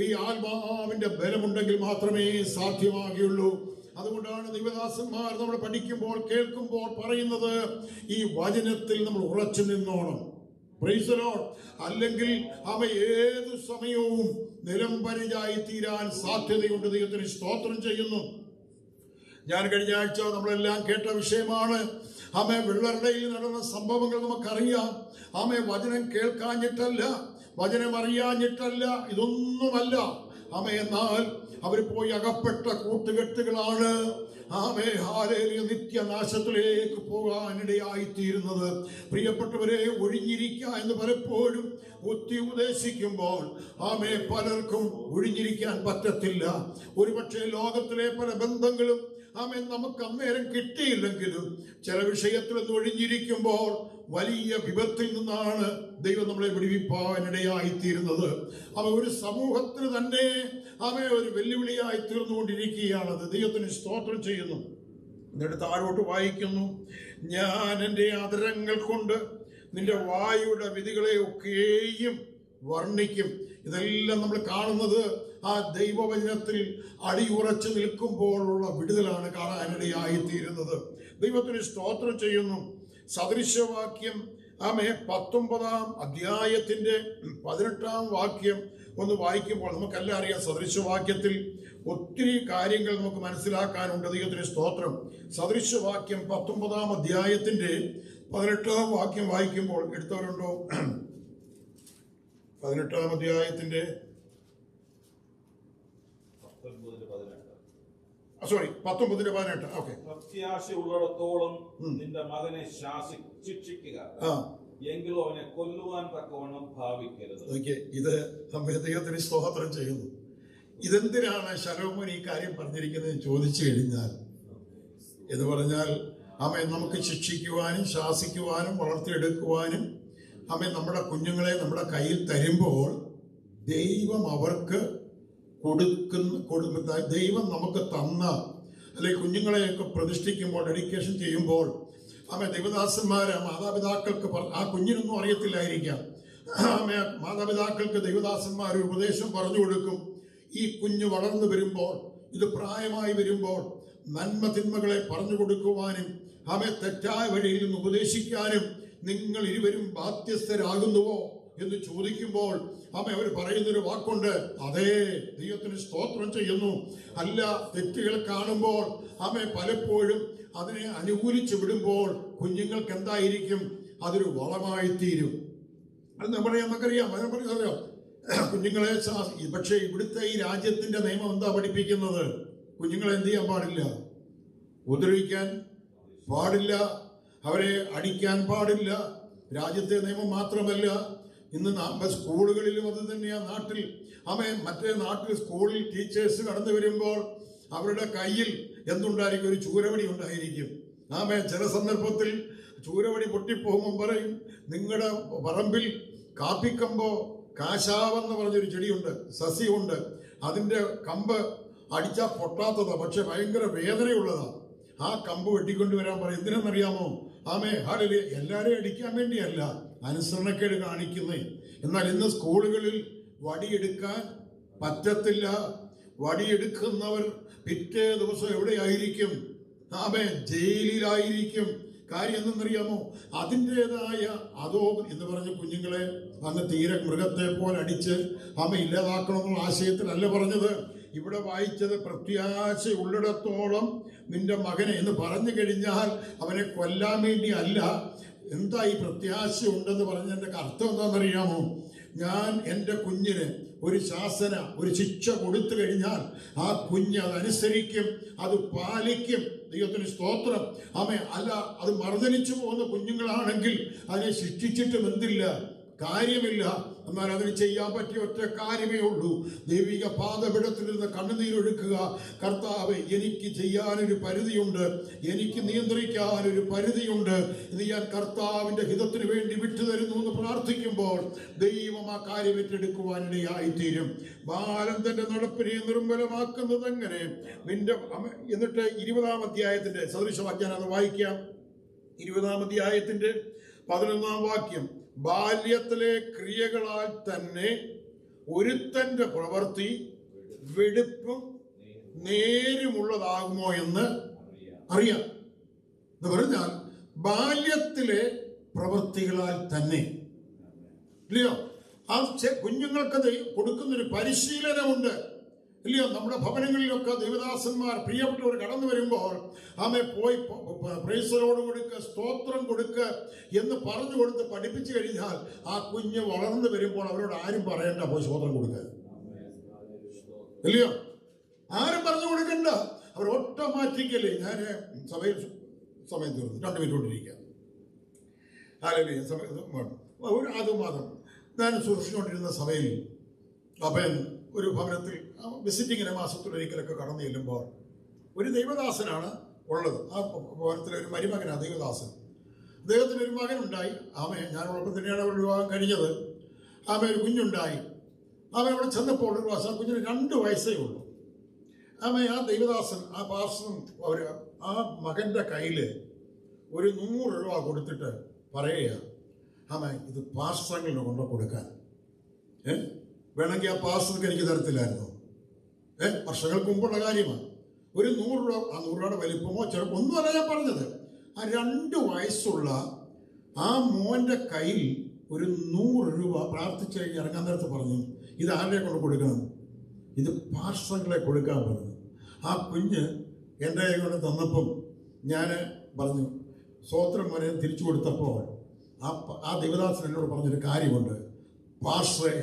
ഈ ആത്മാവിന്റെ ബലമുണ്ടെങ്കിൽ മാത്രമേ സാധ്യമാകുകയുള്ളൂ. അതുകൊണ്ടാണ് ദൈവദാസന്മാർ നമ്മൾ പഠിക്കുമ്പോൾ കേൾക്കുമ്പോൾ പറയുന്നത്, ഈ വചനത്തിൽ നമ്മൾ ഉറച്ചു നിന്നോണം. Price the Lord. അല്ലെങ്കിൽ ഏതു സമയവും നിലംപരിചായി തീരാൻ സാധ്യതയുണ്ട്. ദൈവത്തിന് സ്തോത്രം ചെയ്യുന്നു. ഞാൻ കഴിഞ്ഞ ആഴ്ച നമ്മളെല്ലാം കേട്ട വിഷയമാണ്. വെള്ളറടയിൽ നടന്ന സംഭവങ്ങൾ നമുക്കറിയാം. വചനം കേൾക്കാഞ്ഞിട്ടല്ല, വചനം അറിയാഞ്ഞിട്ടല്ല, ഇതൊന്നുമല്ല. എന്നാൽ അവർ പോയി അകപ്പെട്ട കൂട്ടുകെട്ടുകളാണ് നിത്യനാശത്തിലേക്ക് പോകാനിടയായിത്തീരുന്നത്. പ്രിയപ്പെട്ടവരെ, ഒഴിഞ്ഞിരിക്കുക എന്ന് പലപ്പോഴും ബുദ്ധി ഉപദേശിക്കുമ്പോൾ പലർക്കും ഒഴിഞ്ഞിരിക്കാൻ പറ്റത്തില്ല. ഒരുപക്ഷെ ലോകത്തിലെ പല ബന്ധങ്ങളും നമുക്ക് അന്നേരം കിട്ടിയില്ലെങ്കിലും ചില വിഷയത്തിൽ നിന്ന് ഒഴിഞ്ഞിരിക്കുമ്പോൾ വലിയ വിപത്തിൽ നിന്നാണ് ദൈവം നമ്മളെ വിടുവിപ്പാനിടയായിത്തീരുന്നത്. ഒരു സമൂഹത്തിന് തന്നെ ഒരു വെല്ലുവിളിയായി തീർന്നുകൊണ്ടിരിക്കുകയാണത്. ദൈവത്തിന് സ്തോത്രം ചെയ്യുന്നു. എന്നിട്ട് താഴോട്ട് വായിക്കുന്നു, ഞാൻ എൻ്റെ അധരങ്ങൾ കൊണ്ട് നിന്റെ വായുടെ വിധികളെ ഒക്കെയും വർണ്ണിക്കും. ഇതെല്ലാം നമ്മൾ കാണുന്നത് ആ ദൈവവചനത്തിൽ അടിയുറച്ചു നിൽക്കുമ്പോഴുള്ള വിടുതലാണ് കാണാനിടയായിത്തീരുന്നത്. ദൈവത്തിന് സ്തോത്രം ചെയ്യുന്നു. സദൃശവാക്യം 19-ാം അധ്യായത്തിന്റെ 18-ാം വാക്യം ഒന്ന് വായിക്കുമ്പോൾ നമുക്കെല്ലാം അറിയാം. സദൃശവാക്യത്തിൽ ഒത്തിരി കാര്യങ്ങൾ നമുക്ക് മനസ്സിലാക്കാനുണ്ട്. ദൈവത്തിന് സ്തോത്രം. സദൃശവാക്യം 19-ാം അധ്യായത്തിന്റെ 18-ാം വാക്യം വായിക്കുമ്പോൾ എടുത്തവരുണ്ടോ? 18-ാം അധ്യായത്തിന്റെ സോറി 19:18. ഓക്കെ. പ്രത്യാശ ഉള്ളിടത്തോളം നിന്റെ മകനെ ശിക്ഷിക്കുക, എങ്കിലും അവനെ കൊല്ലുവാൻ തക്കവണ്ണം ഭാവിക്കരുത്. ഇത് നമ്മെ ദൈവത്തിന് സ്തോത്രം ചെയ്യുന്നു. ഇതെന്തിനാണ് ശലോമോൻ ഈ കാര്യം പറഞ്ഞിരിക്കുന്നത് ചോദിച്ചു കഴിഞ്ഞാൽ, എന്ന് പറഞ്ഞാൽ നമുക്ക് ശിക്ഷിക്കുവാനും ശാസിക്കുവാനും വളർത്തിയെടുക്കുവാനും നമ്മുടെ കുഞ്ഞുങ്ങളെ നമ്മുടെ കയ്യിൽ തരുമ്പോൾ ദൈവം അവർക്ക് കൊടുക്കുന്ന ദൈവം നമുക്ക് തന്ന അല്ലെങ്കിൽ കുഞ്ഞുങ്ങളെയൊക്കെ പ്രതിഷ്ഠിക്കുമ്പോൾ ഡെഡിക്കേഷൻ ചെയ്യുമ്പോൾ ദൈവദാസന്മാര് മാതാപിതാക്കൾക്ക് ആ കുഞ്ഞിനൊന്നും അറിയത്തില്ലായിരിക്കാം. മാതാപിതാക്കൾക്ക് ദൈവദാസന്മാർ ഒരു ഉപദേശം പറഞ്ഞു കൊടുക്കും. ഈ കുഞ്ഞ് വളർന്നു വരുമ്പോൾ, ഇത് പ്രായമായി വരുമ്പോൾ നന്മ തിന്മകളെ പറഞ്ഞു കൊടുക്കുവാനും തെറ്റായ വഴിയിൽ നിന്ന് ഉപദേശിക്കാനും നിങ്ങൾ ഇരുവരും ബാധ്യസ്ഥരാകുന്നുവോ എന്ന് ചോദിക്കുമ്പോൾ അവർ പറയുന്നൊരു വാക്കുണ്ട്, അതേ, ദൈവത്തിന് സ്തോത്രം ചെയ്യുന്നു. അല്ല, തെറ്റുകൾ കാണുമ്പോൾ പലപ്പോഴും അതിനെ അനുകൂലിച്ച് വിടുമ്പോൾ കുഞ്ഞുങ്ങൾക്ക് എന്തായിരിക്കും? അതൊരു വളമായി തീരും. അത് നമുക്കറിയാം. കുഞ്ഞുങ്ങളെ പക്ഷേ ഇവിടുത്തെ ഈ രാജ്യത്തിന്റെ നിയമം എന്താ പഠിപ്പിക്കുന്നത്? കുഞ്ഞുങ്ങളെ എന്ത് ചെയ്യാൻ പാടില്ല? ഉപദ്രവിക്കാൻ പാടില്ല, അവരെ അടിക്കാൻ പാടില്ല. രാജ്യത്തെ നിയമം മാത്രമല്ല, ഇന്ന് സ്കൂളുകളിലും അത് തന്നെയാ. നാട്ടിൽ മറ്റേ നാട്ടിൽ സ്കൂളിൽ ടീച്ചേഴ്സ് കടന്നു വരുമ്പോൾ അവരുടെ കയ്യിൽ എന്തുണ്ടായിരിക്കും? ഒരു ചൂരവടി ഉണ്ടായിരിക്കും. ചില സന്ദർഭത്തിൽ ചൂരവടി പൊട്ടിപ്പോകുമ്പോൾ പറയും, നിങ്ങളുടെ പറമ്പിൽ കാപ്പിക്കമ്പോ കാശാവെന്ന് പറഞ്ഞൊരു ചെടിയുണ്ട്, സസ്യമുണ്ട്, അതിന്റെ കമ്പ് അടിച്ചാൽ പൊട്ടാത്തതാ, പക്ഷെ ഭയങ്കര വേദനയുള്ളതാ. ആ കമ്പ് വെട്ടിക്കൊണ്ടുവരാൻ പറയും. എന്തിനെന്നറിയാമോ? എല്ലാരെയും അടിക്കാൻ വേണ്ടിയല്ല, അനുസരണക്കേട് കാണിക്കുന്നേ. എന്നാൽ ഇന്ന് സ്കൂളുകളിൽ വടിയെടുക്കാൻ പറ്റത്തില്ല. വടിയെടുക്കുന്നവർ പിറ്റേ ദിവസം എവിടെയായിരിക്കും? ജയിലിലായിരിക്കും. കാര്യം എന്തെന്നറിയാമോ? അതിൻ്റെതായ അതോ എന്ന് പറഞ്ഞ് കുഞ്ഞുങ്ങളെ തീരെ മൃഗത്തെ പോലെ അടിച്ച് ഇല്ലാതാക്കണമെന്നുള്ള ആശയത്തിലല്ല പറഞ്ഞത്. ഇവിടെ വായിച്ചത് പ്രത്യാശ ഉള്ളിടത്തോളം നിന്റെ മകനെ എന്ന് പറഞ്ഞു കഴിഞ്ഞാൽ അവനെ കൊല്ലാൻ വേണ്ടി അല്ല. എന്താ ഈ പ്രത്യാശ ഉണ്ടെന്ന് പറഞ്ഞതിന്റെ അർത്ഥം എന്താണെന്നറിയാമോ? ഞാൻ എൻ്റെ കുഞ്ഞിന് ഒരു ശാസന, ഒരു ശിക്ഷ കൊടുത്തു കഴിഞ്ഞാൽ ആ കുഞ്ഞ് അതനുസരിക്കും, അത് പാലിക്കും. ദൈവത്തിന് സ്തോത്രം. അല്ല, അത് മറുതലിച്ചു പോകുന്ന കുഞ്ഞുങ്ങളാണെങ്കിൽ അതിനെ ശിക്ഷിച്ചിട്ടും എന്തില്ല, കാര്യമില്ല. എന്നാൽ അതിന് ചെയ്യാൻ പറ്റിയ ഒറ്റ കാര്യമേ ഉള്ളൂ, ദൈവിക പാദപീഠത്തിൽ നിന്ന് കണ്ണുനീരൊഴുക്കുക. കർത്താവേ, എനിക്ക് ചെയ്യാനൊരു പരിധിയുണ്ട്, എനിക്ക് നിയന്ത്രിക്കാനൊരു പരിധിയുണ്ട്, ഇത് ഞാൻ കർത്താവിന്റെ ഹിതത്തിന് വേണ്ടി വിട്ടുതരുന്നു എന്ന് പ്രാർത്ഥിക്കുമ്പോൾ ദൈവം ആ കാര്യം ഏറ്റെടുക്കുവാനിടയായിത്തീരും. ബാലൻ തന്റെ നടപ്പിനെ നിർമ്മലമാക്കുന്നത് എങ്ങനെ? നിന്റെ എന്നിട്ട് 20-ാം അധ്യായത്തിന്റെ സദൃശവാക്യം അത് വായിക്കാം. 20-ാം അധ്യായത്തിന്റെ 11-ാം വാക്യം, ബാല്യത്തിലെ ക്രിയകളാൽ തന്നെ ഒരുത്തന്റെ പ്രവൃത്തി വെടുപ്പും നേരുമുള്ളതാകുമോ എന്ന് അറിയാം. എന്ന് പറഞ്ഞാൽ ബാല്യത്തിലെ പ്രവൃത്തികളാൽ തന്നെ, ഇല്ലയോ? ആ കുഞ്ഞുങ്ങൾക്ക് കൊടുക്കുന്നൊരു പരിശീലനമുണ്ട്, ഇല്ലയോ? നമ്മുടെ ഭവനങ്ങളിലൊക്കെ ദൈവദാസന്മാർ പ്രിയപ്പെട്ടവർ കടന്നു വരുമ്പോൾ പോയി പ്രൈസലോട് കൊടുക്കുക, സ്തോത്രം കൊടുക്കുക എന്ന് പറഞ്ഞു കൊടുത്ത് പഠിപ്പിച്ചു കഴിഞ്ഞാൽ ആ കുഞ്ഞ് വളർന്നു വരുമ്പോൾ അവരോട് ആരും പറയണ്ട പോയി സ്തോത്രം കൊടുക്കുക, ഇല്ലയോ? ആരും പറഞ്ഞു കൊടുക്കണ്ട. അവർ ഓട്ടോമാറ്റിക്കലി, ഞാൻ സഭയിൽ സമയം തീർന്നു, 2 മിനിറ്റ് കൊണ്ടിരിക്കുക. അതുമാത്രം ഞാൻ സൂക്ഷിച്ചുകൊണ്ടിരുന്ന സഭയിൽ ഒരു ഭവനത്തിൽ വിസിറ്റിങ്ങിന് മാസത്തിലൊരിക്കലൊക്കെ കടന്നു ചെല്ലുമ്പോൾ ഒരു ദൈവദാസനാണ് ഉള്ളത്. ആ ഭവനത്തിലെ ഒരു മരുമകനാണ് ദൈവദാസൻ. അദ്ദേഹത്തിന് ഒരു മകനുണ്ടായി. ഞാനോടൊപ്പം തന്നെയാണ് അവരുടെ വിവാഹം കഴിഞ്ഞത്. ഒരു കുഞ്ഞുണ്ടായി. അവിടെ ചെന്നപ്പോൾ ഒരു വർഷം കുഞ്ഞിന് 2 വയസ്സേ ഉള്ളൂ. ആ ദൈവദാസൻ, ആ പാസ്റ്ററും ആ മകന്റെ കയ്യിൽ ഒരു 100 രൂപ കൊടുത്തിട്ട് പറയുക, ഇത് പാസ്റ്ററിന് കൊണ്ടു കൊടുക്കാൻ. വേണമെങ്കിൽ ആ പാസ്റ്റർക്ക് എനിക്ക് തരത്തില്ലായിരുന്നു. വർഷങ്ങൾക്ക് മുമ്പുള്ള കാര്യമാണ്. ഒരു 100 രൂപ, ആ 100 രൂപയുടെ വലിപ്പമോ ചെറുപ്പം ഒന്നുമല്ല ഞാൻ പറഞ്ഞത്. ആ 2 വയസ്സുള്ള ആ മോന്റെ കയ്യിൽ ഒരു 100 രൂപ പ്രാർത്ഥിച്ചു കഴിഞ്ഞ് ഇറങ്ങാൻ നേരത്ത് പറഞ്ഞു, ഇത് ആരുടെ കൊണ്ട് കൊടുക്കണം? ഇത് പാസ്റ്ററുകളെ കൊടുക്കാൻ പറഞ്ഞു. ആ കുഞ്ഞ് എൻ്റെ കൈ കൊണ്ട് തന്നപ്പം ഞാൻ പറഞ്ഞു, സ്തോത്രം വരെ തിരിച്ചു കൊടുത്തപ്പോൾ ആ ദൈവദാസൻ എന്നോട് പറഞ്ഞൊരു കാര്യമുണ്ട്, പാസ്റ്ററെ,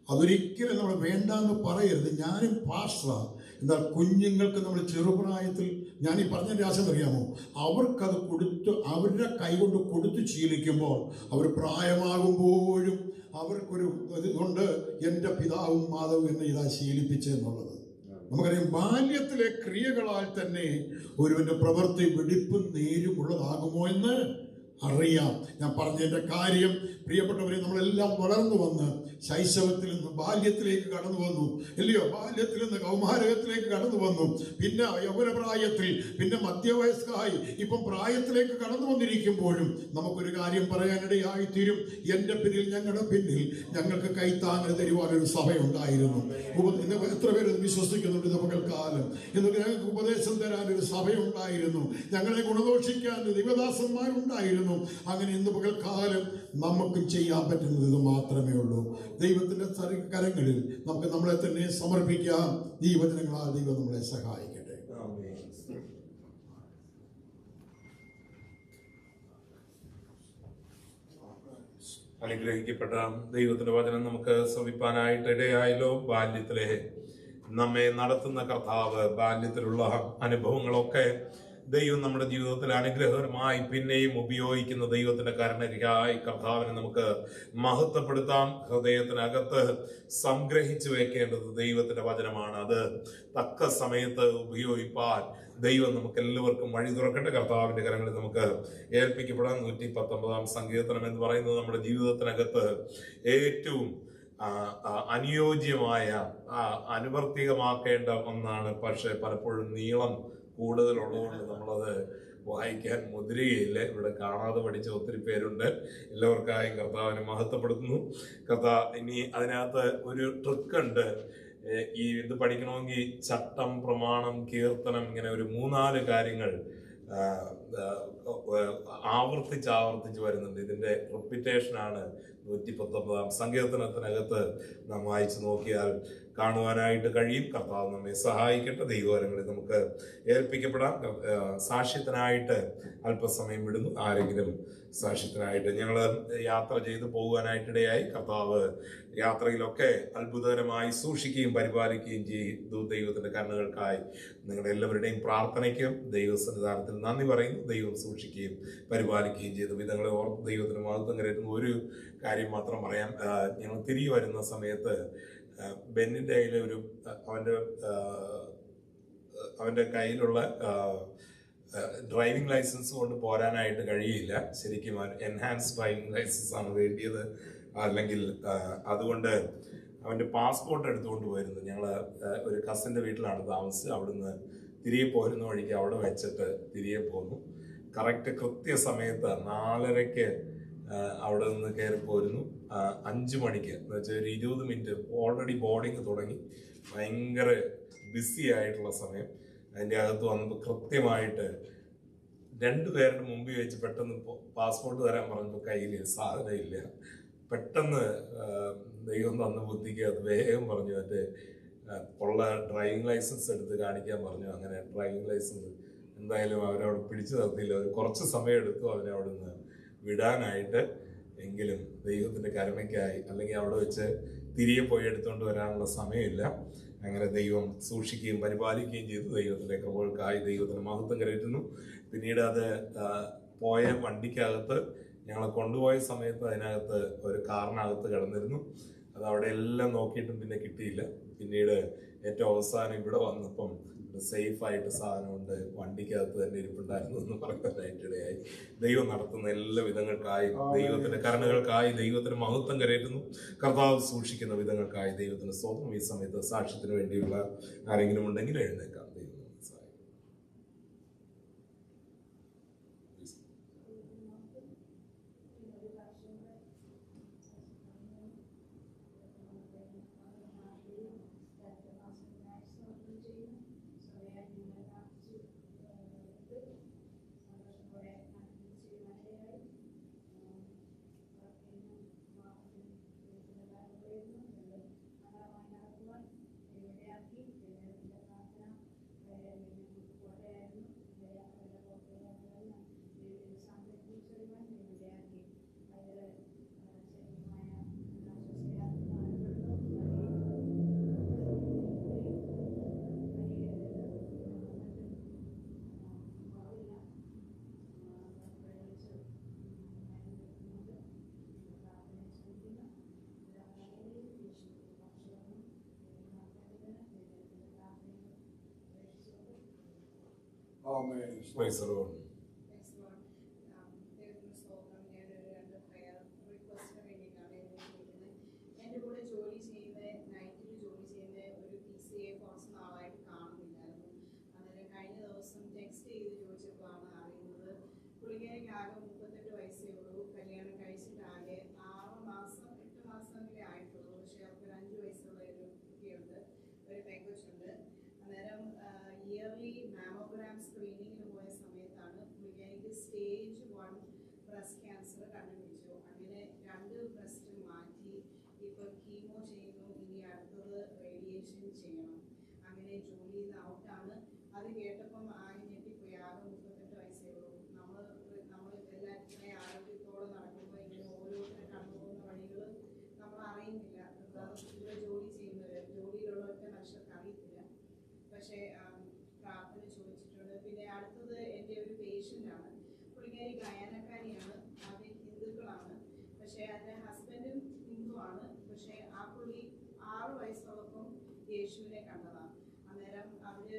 അതൊരിക്കലും നമ്മൾ വേണ്ടാന്ന് പറയരുത്. ഞാനും പാസ്റ്ററാ, എന്നാൽ കുഞ്ഞുങ്ങൾക്ക് നമ്മൾ ചെറുപ്രായത്തിൽ, ഞാൻ ഈ പറഞ്ഞതിൻ്റെ ആശയം അറിയാമോ, അവർക്കത് കൊടുത്ത് അവരുടെ കൈകൊണ്ട് കൊടുത്ത് ശീലിക്കുമ്പോൾ അവർ പ്രായമാകുമ്പോഴും അവർക്കൊരു ഇതുകൊണ്ട് എൻ്റെ പിതാവും മാതാവും എന്നെ ഇതാ ശീലിപ്പിച്ചെന്നുള്ളത്. നമുക്കറിയാം, ബാല്യത്തിലെ ക്രിയകളാൽ തന്നെ ഒരുവന്റെ പ്രവൃത്തി വെടിപ്പും നേരുമുള്ളതാകുമോ എന്ന് അറിയാം. ഞാൻ പറഞ്ഞതിൻ്റെ കാര്യം, പ്രിയപ്പെട്ടവരെ, നമ്മളെല്ലാം വളർന്നു വന്ന് ശൈശവത്തിൽ നിന്ന് ബാല്യത്തിലേക്ക് കടന്നു വന്നു, ഇല്ലയോ? ബാല്യത്തിൽ നിന്ന് കൗമാരകത്തിലേക്ക് കടന്നു വന്നു, പിന്നെ യൗവനപ്രായത്തിൽ, പിന്നെ മധ്യവയസ്കായി, ഇപ്പം പ്രായത്തിലേക്ക് കടന്നു വന്നിരിക്കുമ്പോഴും നമുക്കൊരു കാര്യം പറയാനിടയായി തീരും. എൻ്റെ പിന്നിൽ, ഞങ്ങളുടെ പിന്നിൽ ഞങ്ങൾക്ക് കൈത്താങ്ങൽ തരുവാനൊരു സഭയുണ്ടായിരുന്നു. ഇന്ന് എത്ര പേര് വിശ്വസിക്കുന്നുണ്ട്? ഇന്ന് പകൽക്കാലം ഇന്ന് ഞങ്ങൾക്ക് ഉപദേശം തരാനൊരു സഭയുണ്ടായിരുന്നു, ഞങ്ങളെ ഗുണദോഷിക്കാൻ ദൈവദാസന്മാരുണ്ടായിരുന്നു. അങ്ങനെ ഇന്ന് പകൽക്കാലം നമുക്കും ചെയ്യാൻ പറ്റുന്നത് ഇത് മാത്രമേ ഉള്ളൂ. ദൈവത്തിന്റെ കരങ്ങളിൽ നമുക്ക് നമ്മളെ തന്നെ സമർപ്പിക്കാം. ഈ വചനങ്ങളാൽ ദൈവം നമ്മളെ സഹായിക്കട്ടെ. അനുഗ്രഹിക്കപ്പെട്ട ദൈവത്തിന്റെ വചനം നമുക്ക് ശ്രവിപ്പാനായിട്ട് ഇടയായല്ലോ. ബാല്യത്തിലെ നമ്മെ നടത്തുന്ന കർത്താവ്, ബാല്യത്തിലുള്ള അനുഭവങ്ങളൊക്കെ ദൈവം നമ്മുടെ ജീവിതത്തിൽ അനുഗ്രഹകരമായി പിന്നെയും ഉപയോഗിക്കുന്ന ദൈവത്തിന്റെ കരുണയ്ക്കായി കർത്താവിനെ നമുക്ക് മഹത്വപ്പെടുത്താം. ഹൃദയത്തിനകത്ത് സംഗ്രഹിച്ചു വെക്കേണ്ടത് ദൈവത്തിന്റെ വചനമാണ്. അത് തക്ക സമയത്ത് ഉപയോഗിപ്പാൻ ദൈവം നമുക്ക് എല്ലാവർക്കും വഴി തുറക്കട്ടെ. കർത്താവിന്റെ കരങ്ങളിൽ നമുക്ക് ഏൽപ്പിക്കപ്പെടാം. 119 സങ്കീർത്തനം എന്ന് പറയുന്നത് നമ്മുടെ ജീവിതത്തിനകത്ത് ഏറ്റവും അനുയോജ്യമായ, അനുവർത്തികമാക്കേണ്ട ഒന്നാണ്. പക്ഷെ പലപ്പോഴും നീളം കൂടുതലുള്ളതുകൊണ്ട് നമ്മളത് വായിക്കാൻ മുദ്രയില്ല. ഇവിടെ കാണാതെ പഠിച്ച ഒത്തിരി പേരുണ്ട്. എല്ലാവർക്കായും കർത്താവിനെ മഹത്വപ്പെടുത്തുന്നു. ഇനി അതിനകത്ത് ഒരു ട്രിക്കുണ്ട്. ഈ ഇത് പഠിക്കണമെങ്കിൽ ചട്ടം, പ്രമാണം, കീർത്തനം, ഇങ്ങനെ ഒരു 3-4 കാര്യങ്ങൾ ആവർത്തിച്ച് വരുന്നുണ്ട്. ഇതിന്റെ റിപ്പീറ്റേഷനാണ് 119 സങ്കീർത്തനത്തിനകത്ത് നാം വായിച്ചു നോക്കിയാൽ കാണുവാനായിട്ട് കഴിയും. കർത്താവ് നമ്മെ സഹായിക്കട്ടെ. ദൈവകരങ്ങളിൽ നമുക്ക് ഏൽപ്പിക്കപ്പെടാം. സാക്ഷ്യത്തിനായിട്ട് അല്പസമയം വിടുന്നു. ആരെങ്കിലും സാക്ഷ്യത്തിനായിട്ട്, ഞങ്ങൾ യാത്ര ചെയ്ത് പോകുവാനായിട്ടിടയായി. കർത്താവ് യാത്രയിലൊക്കെ അത്ഭുതകരമായി സൂക്ഷിക്കുകയും പരിപാലിക്കുകയും ചെയ്തു. ദൈവത്തിന്റെ കരുണകൾക്കായി നിങ്ങളുടെ എല്ലാവരുടെയും പ്രാർത്ഥനയ്ക്കും ദൈവസന്നിധാനത്തിൽ നന്ദി പറയുന്നു. ദൈവം സൂക്ഷിക്കുകയും പരിപാലിക്കുകയും ചെയ്ത വിധങ്ങളെ ഓർത്ത് ദൈവത്തിന് മഹത്വം കരയറ്റുന്നു. ഒരു കാര്യം മാത്രം പറയാം. ഞങ്ങൾ തിരികെ വരുന്ന സമയത്ത് ബെന്നിന്റെ കയ്യിൽ അവന്റെ കയ്യിലുള്ള ഡ്രൈവിംഗ് ലൈസൻസ് കൊണ്ട് പോരാനായിട്ട് കഴിയില്ല. ശരിക്കും എൻഹാൻസ് ഡ്രൈവിംഗ് ലൈസൻസ് ആണ് വേണ്ടിയത്. അല്ലെങ്കിൽ അതുകൊണ്ട് അവന്റെ പാസ്പോർട്ട് എടുത്തുകൊണ്ട് പോയിരുന്നു. ഞങ്ങൾ ഒരു കസിന്റെ വീട്ടിലാണ് താമസിച്ചത്. അവിടുന്ന് തിരികെ പോരുന്ന വഴിക്ക് അവിടെ വെച്ചിട്ട് തിരികെ പോന്നു. കൃത്യസമയത്ത് 4:30 അവിടെ നിന്ന് കയറി പോരുന്നു. 5 മണിക്ക് എന്ന് വെച്ചാൽ ഒരു 20 മിനിറ്റ് ഓൾറെഡി ബോർഡിങ് തുടങ്ങി. ഭയങ്കര ബിസി ആയിട്ടുള്ള സമയം. അതിൻ്റെ അകത്ത് വന്നപ്പോൾ കൃത്യമായിട്ട് 2 പേരുടെ മുമ്പിൽ വെച്ച് പെട്ടെന്ന് പാസ്പോർട്ട് തരാൻ പറഞ്ഞപ്പോൾ കയ്യിൽ സാധനം ഇല്ല. പെട്ടെന്ന് ദൈവം തന്ന ബുദ്ധിക്ക് അത് വേഗം പറഞ്ഞു, മറ്റേ ഉള്ള ഡ്രൈവിംഗ് ലൈസൻസ് എടുത്ത് കാണിക്കാൻ പറഞ്ഞു. അങ്ങനെ ഡ്രൈവിംഗ് ലൈസൻസ് എന്തായാലും അവരവിടെ പിടിച്ചു നിർത്തിയില്ല. കുറച്ച് സമയം എടുത്തു അവരെ അവിടെ നിന്ന് വിടാനായിട്ട്. എങ്കിലും ദൈവത്തിന്റെ കരുണയ്ക്കായി, അല്ലെങ്കിൽ അവിടെ വെച്ച് തിരികെ പോയി എടുത്തുകൊണ്ട് വരാനുള്ള സമയമില്ല. അങ്ങനെ ദൈവം സൂക്ഷിക്കുകയും പരിപാലിക്കുകയും ചെയ്തു. ദൈവത്തിന്റെ കൃപകൾക്കായി ദൈവത്തിന് മഹത്വം കരയറ്റുന്നു. പിന്നീട് അത് പോയ വണ്ടിക്കകത്ത് ഞങ്ങളെ കൊണ്ടുപോയ സമയത്ത് അതിനകത്ത് ഒരു കാറിനകത്ത് കിടന്നിരുന്നു. അത് അവിടെ എല്ലാം നോക്കിയിട്ടും പിന്നെ കിട്ടിയില്ല. പിന്നീട് ഏറ്റവും അവസാനം ഇവിടെ വന്നപ്പം സേഫായിട്ട് സാധനമുണ്ട്, വണ്ടിക്കകത്ത് തന്നെ ഇരിപ്പുണ്ടായിരുന്നു എന്ന് പറയാനായിട്ടിടയായി. ദൈവം നടത്തുന്ന എല്ലാ വിധങ്ങൾക്കായും ദൈവത്തിന്റെ കരുണകൾക്കായി ദൈവത്തിന് മഹത്വം കരയറ്റുന്നു. കർത്താവ് സൂക്ഷിക്കുന്ന വിധങ്ങൾക്കായി ദൈവത്തിന് സ്വന്തം. ഈ സമയത്ത് സാക്ഷ്യത്തിന് വേണ്ടിയുള്ള ആരെങ്കിലും ഉണ്ടെങ്കിൽ എഴുന്നേക്കാം. ആമേൻ. Praise the Lord. ദൈവത്തിന് സ്തോത്രം. ഞാനൊരു 2 prayer request വേണ്ടിയിട്ടാണ് വിളിക്കുന്നത്. എൻ്റെ കൂടെ ജോലി ചെയ്യുന്ന നൈറ്റിൽ ജോലി ചെയ്യുന്ന ഒരു PCA കുറച്ച് നാളായിട്ട് കാണുന്നില്ലായിരുന്നു. അന്നേരം കഴിഞ്ഞ ദിവസം ടെക്സ്റ്റ് ചെയ്ത് ചോദിച്ചപ്പോഴാണ് അറിയുന്നത് പുള്ളിക്കാരിക്ക് ആകെ 38 വയസ്സേ ഉള്ളൂ. കല്യാണം കഴിച്ചിട്ട് ആകെ 8 മാസമെങ്കിലേ ആയിട്ടുള്ളൂ. പക്ഷേ അവർക്ക് ഒരു 5 വയസ്സുള്ള ഒരു കുട്ടിയുണ്ട്, ഒരു പെങ്കൊച്ചുണ്ട്. അന്നേരം ഇയർലി മാമോഗ്രാം സ്ക്രീനിങ്ങിന് പോയ സമയത്താണ് പുള്ളിക്കാരിക്ക് സ്റ്റേജ് 1 ബ്രസ്റ്റ് ക്യാൻസർ കണ്ടുപിടിച്ചു. അങ്ങനെ 2 ബ്രസ്റ്റ് മാറ്റി ഇപ്പോൾ കീമോ ചെയ്യുന്നു. ഇനി അടുത്തത് റേഡിയേഷൻ ചെയ്യണം. അങ്ങനെ ജോലിയിൽ നിന്ന് ഔട്ടാണ്. അത് കേട്ടപ്പം ആകെ ഞെട്ടിപ്പോയി. ആകെ 38 വയസ്സേ ഉള്ളൂ. നമ്മൾ എല്ലാം ഇത്രയും ആരോഗ്യത്തോടെ നടക്കുമ്പോൾ ഇങ്ങനെ ഓരോരുത്തരും കടന്നു പോകുന്ന വഴികൾ നമ്മൾ അറിയുന്നില്ല. ഇവിടെ ജോലിയിലുള്ളവർക്ക് മനുഷ്യർക്ക് അറിയത്തില്ല. പക്ഷേ പ്രാർത്ഥന ചോദിച്ചിട്ടുണ്ട്. പിന്നെ അടുത്തത് എൻ്റെ ഒരു പേഷ്യൻ്റാണ്. പുള്ളിക്കാരി ഗയാനക്കാരിയാണ്. അവർ ഹിന്ദുക്കളാണ്. പക്ഷേ എൻ്റെ ഹസ്ബൻഡും ഹിന്ദുവാണ്. പക്ഷേ ആ പുള്ളി 6 വയസ്സുള്ളപ്പം യേശുവിനെ കണ്ടതാണ്. അന്നേരം അവർ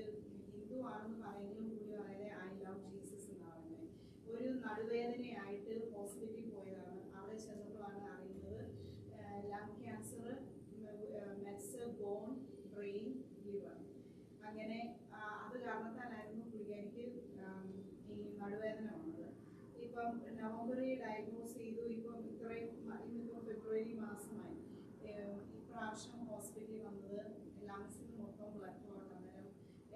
ഹിന്ദു ആണെന്ന് പറയുന്നതും പുള്ളി പറയുന്നത് ഐ ലവ് ജീസസ് എന്നാണ് പറയുന്നത്. ഒരു നടുവേദനയായിട്ട് ഹോസ്പിറ്റലിൽ പോയതാണ്. അവിടെ ചെന്നപ്പോഴാണ് അറിയുന്നത് lung cancer, mets, bone, brain, liver. അങ്ങനെ അത് കാരണത്താലായിരുന്നു പുള്ളിക്കാരിക്ക് ഈ നടുവേദന വന്നത്. ഇപ്പം നവംബറിൽ ഡയഗ്നോസ് ചെയ്തു. ഇപ്പം ഇന്നിപ്പം ഫെബ്രുവരി മാസമായി. ഇപ്രാവശ്യം ഹോസ്പിറ്റലിൽ വന്നത് ലങ്സിന് മൊത്തം ബ്ലഡ് ക്ലോട്ട്. അന്നേരം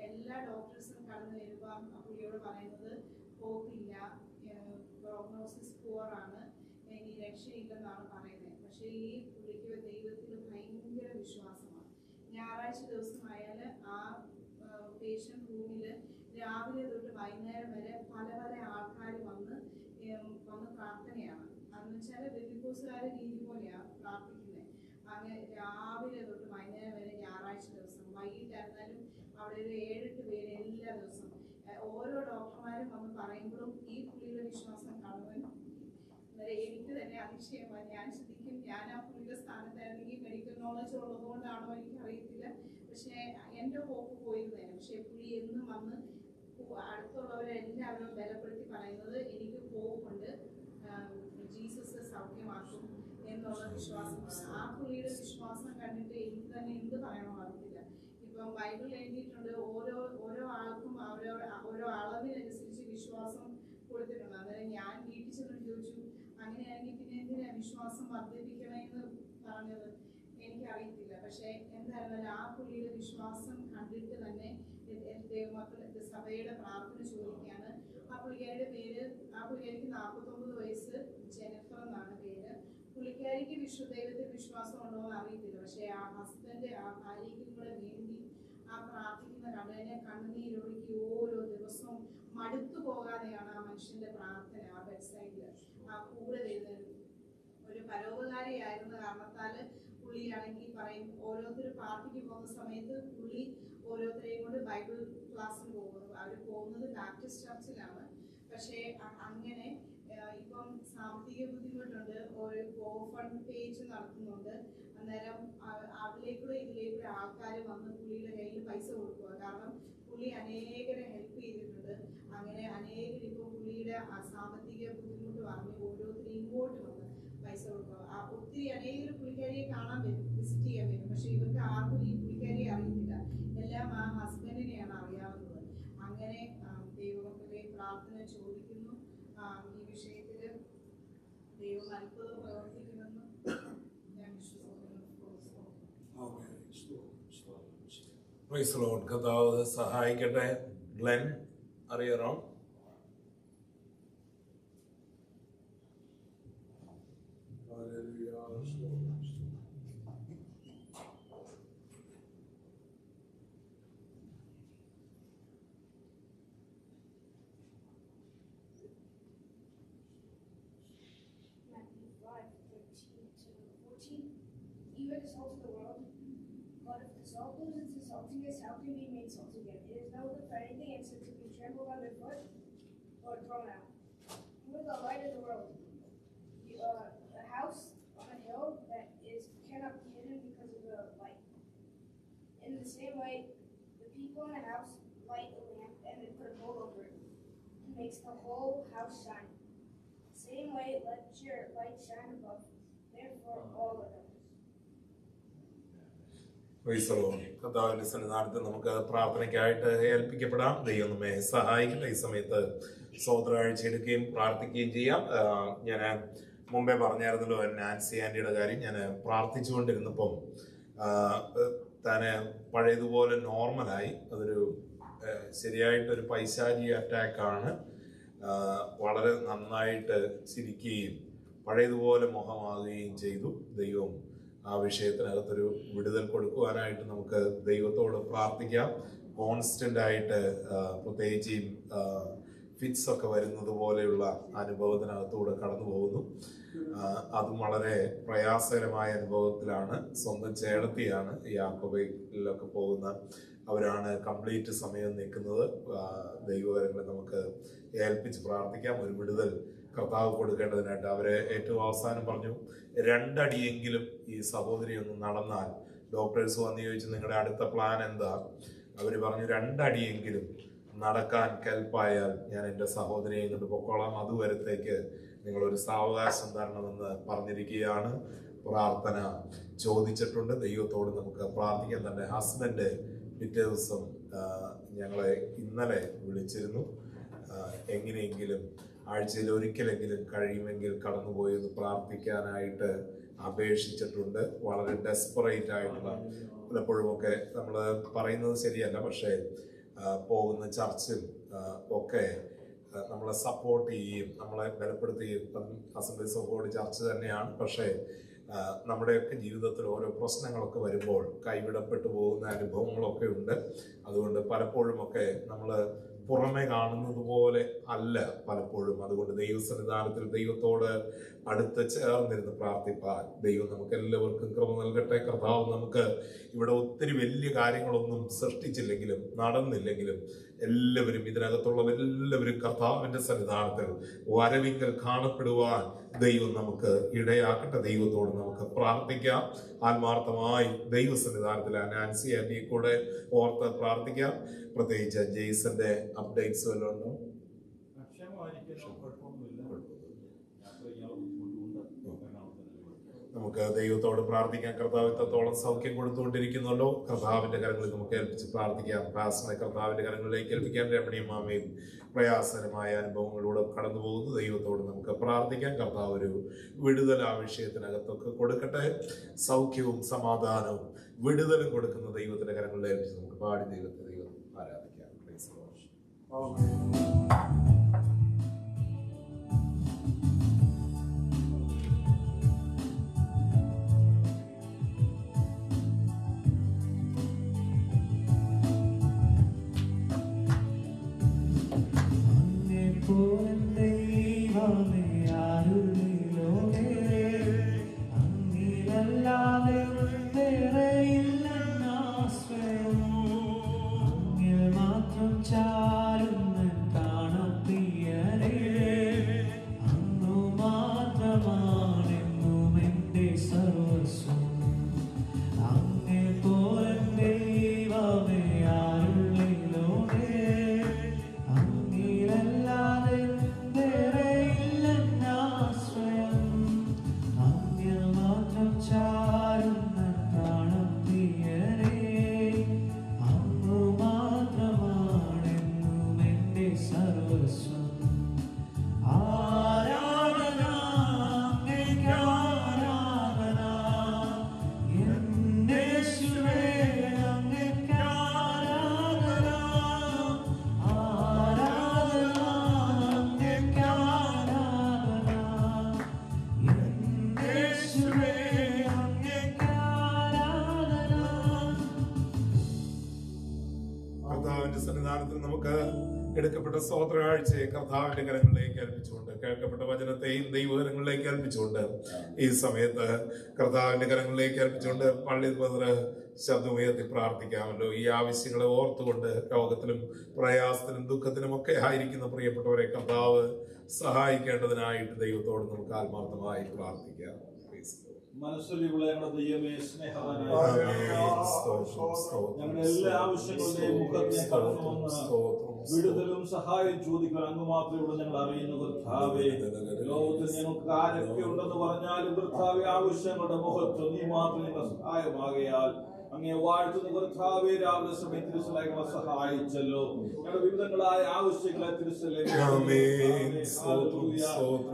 എല്ലാ ഡോക്ടേഴ്സും കടന്നു വരുമ്പം പുള്ളിയോട് പറയുന്നത് ഹോപ്പില്ല, പ്രോഗ്നോസിസ് പുവറാണ്, ഇനി രക്ഷയില്ലെന്നാണ് പറയുന്നത്. പക്ഷേ ഈ പുള്ളിക്ക് ദൈവത്തിൽ ഭയങ്കര വിശ്വാസമാണ്. ഞായറാഴ്ച ദിവസമായാൽ ആ പേഷ്യൻ്റ് റൂമിൽ രാവിലെ തൊട്ട് വൈകുന്നേരം വരെ പല ആൾക്കാർ വന്ന് പ്രാർത്ഥനയാണ്. അതെന്ന് വെച്ചാൽ ബന്ധുക്കോസുകാരുടെ രീതി പോലെയാണ് പ്രാർത്ഥിക്കുന്നത്. അങ്ങനെ രാവിലെ തൊട്ട് വൈകുന്നേരം വരെ ഞായറാഴ്ച ദിവസം വൈകിട്ടായിരുന്നാലും അവിടെ ഒരു 7-8 പേര് എല്ലാ ദിവസവും ഓരോ ഡോക്ടർമാരും വന്ന് പറയുമ്പോഴും ഈ പുള്ളിയുടെ വിശ്വാസം കാണുവാൻ എനിക്ക് തന്നെ അതിശയമായി. ഞാൻ ശ്രദ്ധിക്കും, ഞാൻ ആ പുള്ളിയുടെ സ്ഥാനത്തായിരുന്നെങ്കിൽ മെഡിക്കൽ നോളജ് ഉള്ളതുകൊണ്ടാണോ എനിക്കറിയത്തില്ല. പക്ഷേ എൻ്റെ ഹോപ്പ് പോയിരുന്നേനെ. പക്ഷേ പുള്ളി എന്നും വന്ന് അടുത്തുള്ളവരെല്ലാവരും ബലപ്പെടുത്തി പറയുന്നത് എനിക്ക് ഹോപ്പുണ്ട്, ജീസസ് സൗഖ്യമാക്കും എന്നുള്ള വിശ്വാസമാണ്. ആ പുള്ളിയുടെ വിശ്വാസം കണ്ടിട്ട് എനിക്ക് തന്നെ എന്ത് പറയണോ അറിയില്ല. ഇപ്പം ബൈബിൾ എഴുതിയിട്ടുണ്ട് ഓരോ ആൾക്കും ഓരോ അളവിനനുസരിച്ച് വിശ്വാസം കൊടുത്തിട്ടുണ്ട്. അന്നേരം ഞാൻ വീട്ടിൽ ചെന്ന് ചോദിച്ചു, അങ്ങനെയാണെങ്കിൽ പിന്നെ എന്തിനാ വിശ്വാസം വർദ്ധിപ്പിക്കണമെന്ന് പറഞ്ഞത് എനിക്കറിയത്തില്ല. പക്ഷേ എന്തായിരുന്നാലും ആ പുള്ളിയുടെ വിശ്വാസം കണ്ടിട്ട് തന്നെ ദൈവമക്കളുടെ സഭയുടെ പ്രാർത്ഥന ചോദിക്കുകയാണ്. ആ പുള്ളിക്കാരുടെ പേര്, ആ പുള്ളിക്കാരിക്ക് 49 വയസ്സ്, ജെനിഫർ എന്നാണ് പേര്. പുള്ളിക്കാരിക്ക് ദൈവത്തിൽ വിശ്വാസം ഉണ്ടോ എന്ന് അറിയത്തില്ല. പക്ഷേ ആ ഹസ്ബൻഡ് ആ ഭാര്യയ്ക്കും കൂടെ വേണ്ടി ആ പ്രാർത്ഥിക്കുന്ന കണ്ടതിനെ കണ്ണുനീരൊഴുക്കി ഓരോ ദിവസവും മടുത്തു പോകാതെയാണ് ആ മനുഷ്യന്റെ പ്രാർത്ഥന. ആ വെബ്സൈറ്റിൽ ആ കൂടെ വരുന്നത് ഒരു പരോപകാരിയായിരുന്ന കാരണത്താൽ പുള്ളിയാണെങ്കിൽ പറയും, ഓരോരുത്തർ പാർട്ടിക്ക് പോകുന്ന സമയത്ത് പുള്ളി ഓരോരുത്തരെയും കൊണ്ട് ബൈബിൾ ക്ലാസ്സിന് പോകുന്നത്. അവർ പോകുന്നത് ബാപ്റ്റിസ്റ്റ് ചർച്ചിലാണ്. പക്ഷേ അങ്ങനെ ഇപ്പം സാമ്പത്തിക ബുദ്ധിമുട്ടുണ്ട്. ഒരു ഗോഫണ്ട് പേജ് നടത്തുന്നുണ്ട്. അന്നേരം അതിലേക്കൂടെ ഇതിലേക്കൂടെ ആൾക്കാർ വന്ന് പുള്ളിയുടെ കയ്യിൽ പൈസ കൊടുക്കുക. കാരണം പുള്ളി അനേകരെ ഹെൽപ്പ് ചെയ്തിട്ടുണ്ട്. അങ്ങനെ അനേകർ ഇപ്പോൾ പുള്ളിയുടെ സാമ്പത്തിക ബുദ്ധിമുട്ട് പറഞ്ഞ് ഓരോരുത്തരും ഇങ്ങോട്ട് വന്ന് പൈസ കൊടുക്കുക. ഒത്തിരി അനേകർ പുള്ളിക്കാരിയെ കാണാൻ വരും, വിസിറ്റ് ചെയ്യാൻ വരും. പക്ഷെ ഇവർക്ക് ആർക്കും ഈ പുള്ളിക്കാരിയെ അറിയത്തില്ല. എല്ലാം ആ ഹസ്ബൻഡിനെയാണ് അറിയാവുന്നത്. അങ്ങനെ ദൈവമക്കളെ പ്രാർത്ഥന ചോദിക്കുന്നു. ഈ വിഷയത്തിൽ ദൈവം അത്ഭുതം പ്രവർത്തിക്കുമെന്ന് ഞാൻ വിശ്വസിക്കുന്നു. Praise the Lord. കർത്താവ് സഹായിക്കട്ടെ. Glenn അറിയാറോ? Even the salt of the world, but if the salt loses its saltiness, how can it be made salt again? It is not good for anything except to be trampled underfoot or thrown out. You are the light of the world. A house on a hill that cannot be hidden because of the light. In the same way, the people in the house light a lamp and they put a bowl over it, makes the whole house shine. Same way, let your light shine above, therefore all of them. കർത്താവിന്റെ സന്നിധാനത്തിൽ നമുക്ക് പ്രാർത്ഥനയ്ക്കായിട്ട് ഏൽപ്പിക്കപ്പെടാം. ദൈവം നമ്മെ സഹായിക്കട്ടെ. ഈ സമയത്ത് സ്വതന്ത്രാഴ്ച എടുക്കുകയും പ്രാർത്ഥിക്കുകയും ചെയ്യാം. ഞാൻ മുമ്പേ പറഞ്ഞായിരുന്നല്ലോ നാൻസി ആന്റിയുടെ കാര്യം. ഞാൻ പ്രാർത്ഥിച്ചുകൊണ്ടിരുന്നപ്പം താന് പഴയതുപോലെ നോർമലായി. അതൊരു ശരിയായിട്ടൊരു പൈശാചിക അറ്റാക്കാണ്. വളരെ നന്നായിട്ട് ചിരിക്കുകയും പഴയതുപോലെ മുഖമാകുകയും ചെയ്തു. ദൈവം ആ വിഷയത്തിനകത്തൊരു വിടുതൽ കൊടുക്കുവാനായിട്ട് നമുക്ക് ദൈവത്തോട് പ്രാർത്ഥിക്കാം. കോൺസ്റ്റന്റ് ആയിട്ട് പ്രത്യേകിച്ച് ഫിറ്റ്സ് ഒക്കെ വരുന്നത് പോലെയുള്ള അനുഭവത്തിനകത്തൂടെ കടന്നു പോകുന്നു. അതും വളരെ പ്രയാസകരമായ അനുഭവത്തിലാണ്. സ്വന്തം ചേടത്തിയാണ് യാക്കോബയിലൊക്കെ പോകുന്ന അവരാണ് കംപ്ലീറ്റ് സമയം നിൽക്കുന്നത്. ദൈവകരങ്ങളെ നമുക്ക് ഏൽപ്പിച്ച് പ്രാർത്ഥിക്കാം. ഒരു വിടുതൽ കർത്താവ് കൊടുക്കേണ്ടതിനായിട്ട് അവരെ ഏറ്റവും അവസാനം പറഞ്ഞു, 2 അടിയെങ്കിലും ഈ സഹോദരി ഒന്ന് നടന്നാൽ. ഡോക്ടേഴ്സ് വന്ന് ചോദിച്ചു നിങ്ങളുടെ അടുത്ത പ്ലാൻ എന്താ? അവർ പറഞ്ഞു 2 അടിയെങ്കിലും നടക്കാൻ കെൽപ്പായാൽ ഞാൻ എൻ്റെ സഹോദരിയെ കൊണ്ട് പൊക്കോളാം. അതുവരത്തേക്ക് നിങ്ങളൊരു സാവകാശം തരണമെന്ന് പറഞ്ഞിരിക്കുകയാണ്. പ്രാർത്ഥന ചോദിച്ചിട്ടുണ്ട്. ദൈവത്തോട് നമുക്ക് പ്രാർത്ഥിക്കാൻ. തന്നെ ഹസ്ബൻഡ് പിറ്റേ ദിവസം ഞങ്ങളെ ഇന്നലെ വിളിച്ചിരുന്നു. എങ്ങനെയെങ്കിലും ആഴ്ചയിൽ ഒരിക്കലെങ്കിലും കഴിയുമെങ്കിൽ കടന്നുപോയെന്ന് പ്രാർത്ഥിക്കാനായിട്ട് അപേക്ഷിച്ചിട്ടുണ്ട്. വളരെ ഡെസ്പറേറ്റ് ആയിട്ടുള്ള, പലപ്പോഴുമൊക്കെ നമ്മൾ പറയുന്നത് ശരിയല്ല, പക്ഷേ പോകുന്ന ചർച്ചിൽ ഒക്കെ നമ്മളെ സപ്പോർട്ട് ചെയ്യും, നമ്മളെ ബലപ്പെടുത്തുകയും. അസംബ്ലീസ് ഓഫ് ഗോഡ് ചർച്ച് തന്നെയാണ്. പക്ഷേ നമ്മുടെയൊക്കെ ജീവിതത്തിൽ ഓരോ പ്രശ്നങ്ങളൊക്കെ വരുമ്പോൾ കൈവിടപ്പെട്ടു പോകുന്ന അനുഭവങ്ങളൊക്കെ ഉണ്ട്. അതുകൊണ്ട് പലപ്പോഴുമൊക്കെ നമ്മൾ പുറമെ കാണുന്നത് പോലെ അല്ല പലപ്പോഴും. അതുകൊണ്ട് ദൈവസന്നിധാനത്തിൽ ദൈവത്തോട് അടുത്ത് ചേർന്നിരുന്ന് പ്രാർത്ഥിപ്പാൻ ദൈവം നമുക്ക് എല്ലാവർക്കും കൃപ നൽകട്ടെ. കർത്താവ് നമുക്ക് ഇവിടെ ഒത്തിരി വലിയ കാര്യങ്ങളൊന്നും സൃഷ്ടിച്ചില്ലെങ്കിലും നടന്നില്ലെങ്കിലും എല്ലാവരും ഇതിനകത്തുള്ളവരെല്ലാവരും കർത്താവിന്റെ സന്നിധാനത്തിൽ വരവിങ്കൽ കാണപ്പെടുവാൻ ദൈവം നമുക്ക് ഇടയാക്കട്ടെ. ദൈവത്തോട് നമുക്ക് പ്രാർത്ഥിക്കാം. ആത്മാർത്ഥമായി ദൈവസന്നിധാനത്തിൽ നാൻസി ആന്റിയെ കൂടെ ഓർത്ത് പ്രാർത്ഥിക്കാം. പ്രത്യേകിച്ച് ജെയ്സന്റെ അപ്ഡേറ്റ്സ് വല്ലതും ഉണ്ടോ? നമുക്ക് ദൈവത്തോട് പ്രാർത്ഥിക്കാം. കർത്താവ് ഇത്രത്തോളം സൗഖ്യം കൊടുത്തുകൊണ്ടിരിക്കുന്നുള്ളൂ. കർത്താവിന്റെ കരങ്ങളിൽ നമുക്ക് ഏൽപ്പിച്ച് പ്രാർത്ഥിക്കാം. പ്രാർത്ഥന കർത്താവിന്റെ കരങ്ങളിലേക്ക് ഏൽപ്പിക്കാൻ. രമണിയും മാമയും പ്രയാസകരമായ അനുഭവങ്ങളിലൂടെ കടന്നു പോകുന്നു. ദൈവത്തോട് നമുക്ക് പ്രാർത്ഥിക്കാം. കർത്താവ് ഒരു വിടുതൽ ആ വിഷയത്തിനകത്തൊക്കെ കൊടുക്കട്ടെ. സൗഖ്യവും സമാധാനവും വിടുതലും കൊടുക്കുന്ന ദൈവത്തിന്റെ കരങ്ങളിൽ ഏൽപ്പിച്ച് നമുക്ക് പാടി ദൈവത്തെ ആരാധിക്കാം. എടുക്കപ്പെട്ട സ്തോത്രകാഴ്ചയെ കർത്താവിന്റെ കരങ്ങളിലേക്ക് ഏൽപ്പിച്ചുകൊണ്ട്, കേൾക്കപ്പെട്ട വചനത്തെയും ദൈവകരങ്ങളിലേക്ക് ഏൽപ്പിച്ചുകൊണ്ട്, ഈ സമയത്ത് കർത്താവിന്റെ കരങ്ങളിലേക്ക് ഏൽപ്പിച്ചുകൊണ്ട് പള്ളി ശബ്ദമുയർത്തി പ്രാർത്ഥിക്കാമല്ലോ. ഈ ആവശ്യങ്ങളെ ഓർത്തുകൊണ്ട് രോഗത്തിലും പ്രയാസത്തിലും ദുഃഖത്തിലും ഒക്കെ ആയിരിക്കുന്ന പ്രിയപ്പെട്ടവരെ കർത്താവ് സഹായിക്കേണ്ടതിനായിട്ട് ദൈവത്തോട് നമുക്ക് ആത്മാർത്ഥമായി പ്രാർത്ഥിക്കാം. മനസ്സിലുള്ള ദൈവമേ, സ്നേഹവാനായ ഞങ്ങളുടെ എല്ലാ ആവശ്യങ്ങളുടെയും മുഖത്തെ കടന്നു വന്ന് വിടുതലും സഹായം ചോദിക്കാൻ അങ്ങ് മാത്രമേ ഇവിടെ ഞങ്ങൾ അറിയുന്നു കർത്താവേ. ലോകത്തിൽ ഞങ്ങൾക്ക് ആരൊക്കെ ഉണ്ടെന്ന് പറഞ്ഞാലും കർത്താവെ ആവശ്യങ്ങളുടെ മുഖത്ത് നീ മാത്രം ഞങ്ങളുടെ സഹായമാകയാൽ അങ്ങേ വാഴ്ത്തുന്ന കർത്താവേ, രാവിലെ സമയത്ത് തിരുസലേഖ സഹായിച്ചല്ലോ. ഞങ്ങളുടെ വിവിധങ്ങളായ ആവശ്യങ്ങളെ